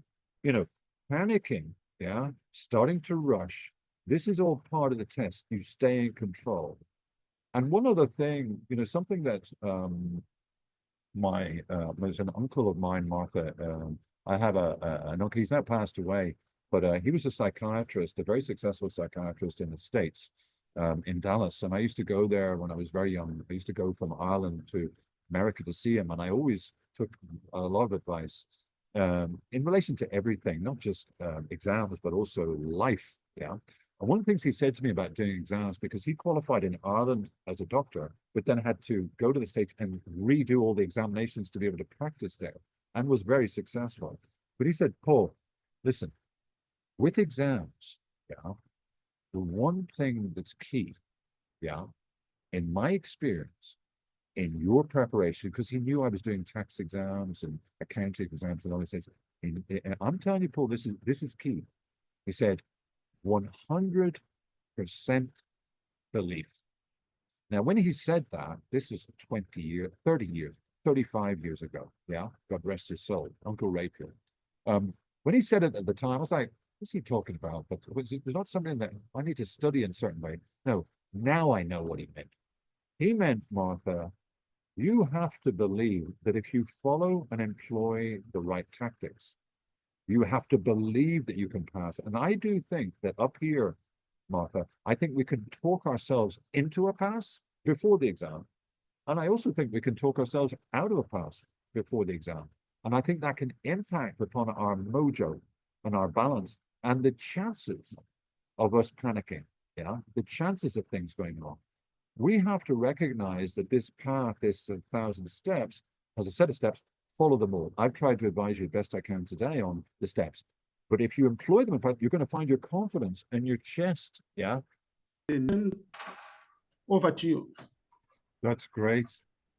Panicking. Yeah. Starting to rush. This is all part of the test. You stay in control. And one other thing, something that was an uncle of mine, Martha. I have an uncle. He's now passed away. But he was a psychiatrist, a very successful psychiatrist in the States, in Dallas. And I used to go there when I was very young. I used to go from Ireland to America to see him. And I always took a lot of advice in relation to everything, not just exams, but also life. Yeah. And one of the things he said to me about doing exams, because he qualified in Ireland as a doctor, but then had to go to the States and redo all the examinations to be able to practice there, and was very successful. But he said, Paul, listen, with exams, the one thing that's key, in my experience, in your preparation, because he knew I was doing tax exams and accounting exams and all these things. And I'm telling you, Paul, this is key. He said, 100% belief. Now, when he said that, this is 20 years, 30 years, 35 years ago. Yeah, God rest his soul, Uncle Rayfield. When he said it at the time, I was like, what's he talking about? But was it not something that I need to study in a certain way? No, now I know what he meant. He meant, Martha, you have to believe that if you follow and employ the right tactics, you have to believe that you can pass. And I do think that up here Martha. I think we can talk ourselves into a pass before the exam. And I also think we can talk ourselves out of a pass before the exam. And I think that can impact upon our mojo and our balance and the chances of us panicking. Yeah, the chances of things going wrong. We have to recognize that this path, this 1,000 steps, has a set of steps, follow them all. I've tried to advise you best I can today on the steps. But if you employ them, you're going to find your confidence in your chest. Yeah. Over to you. That's great.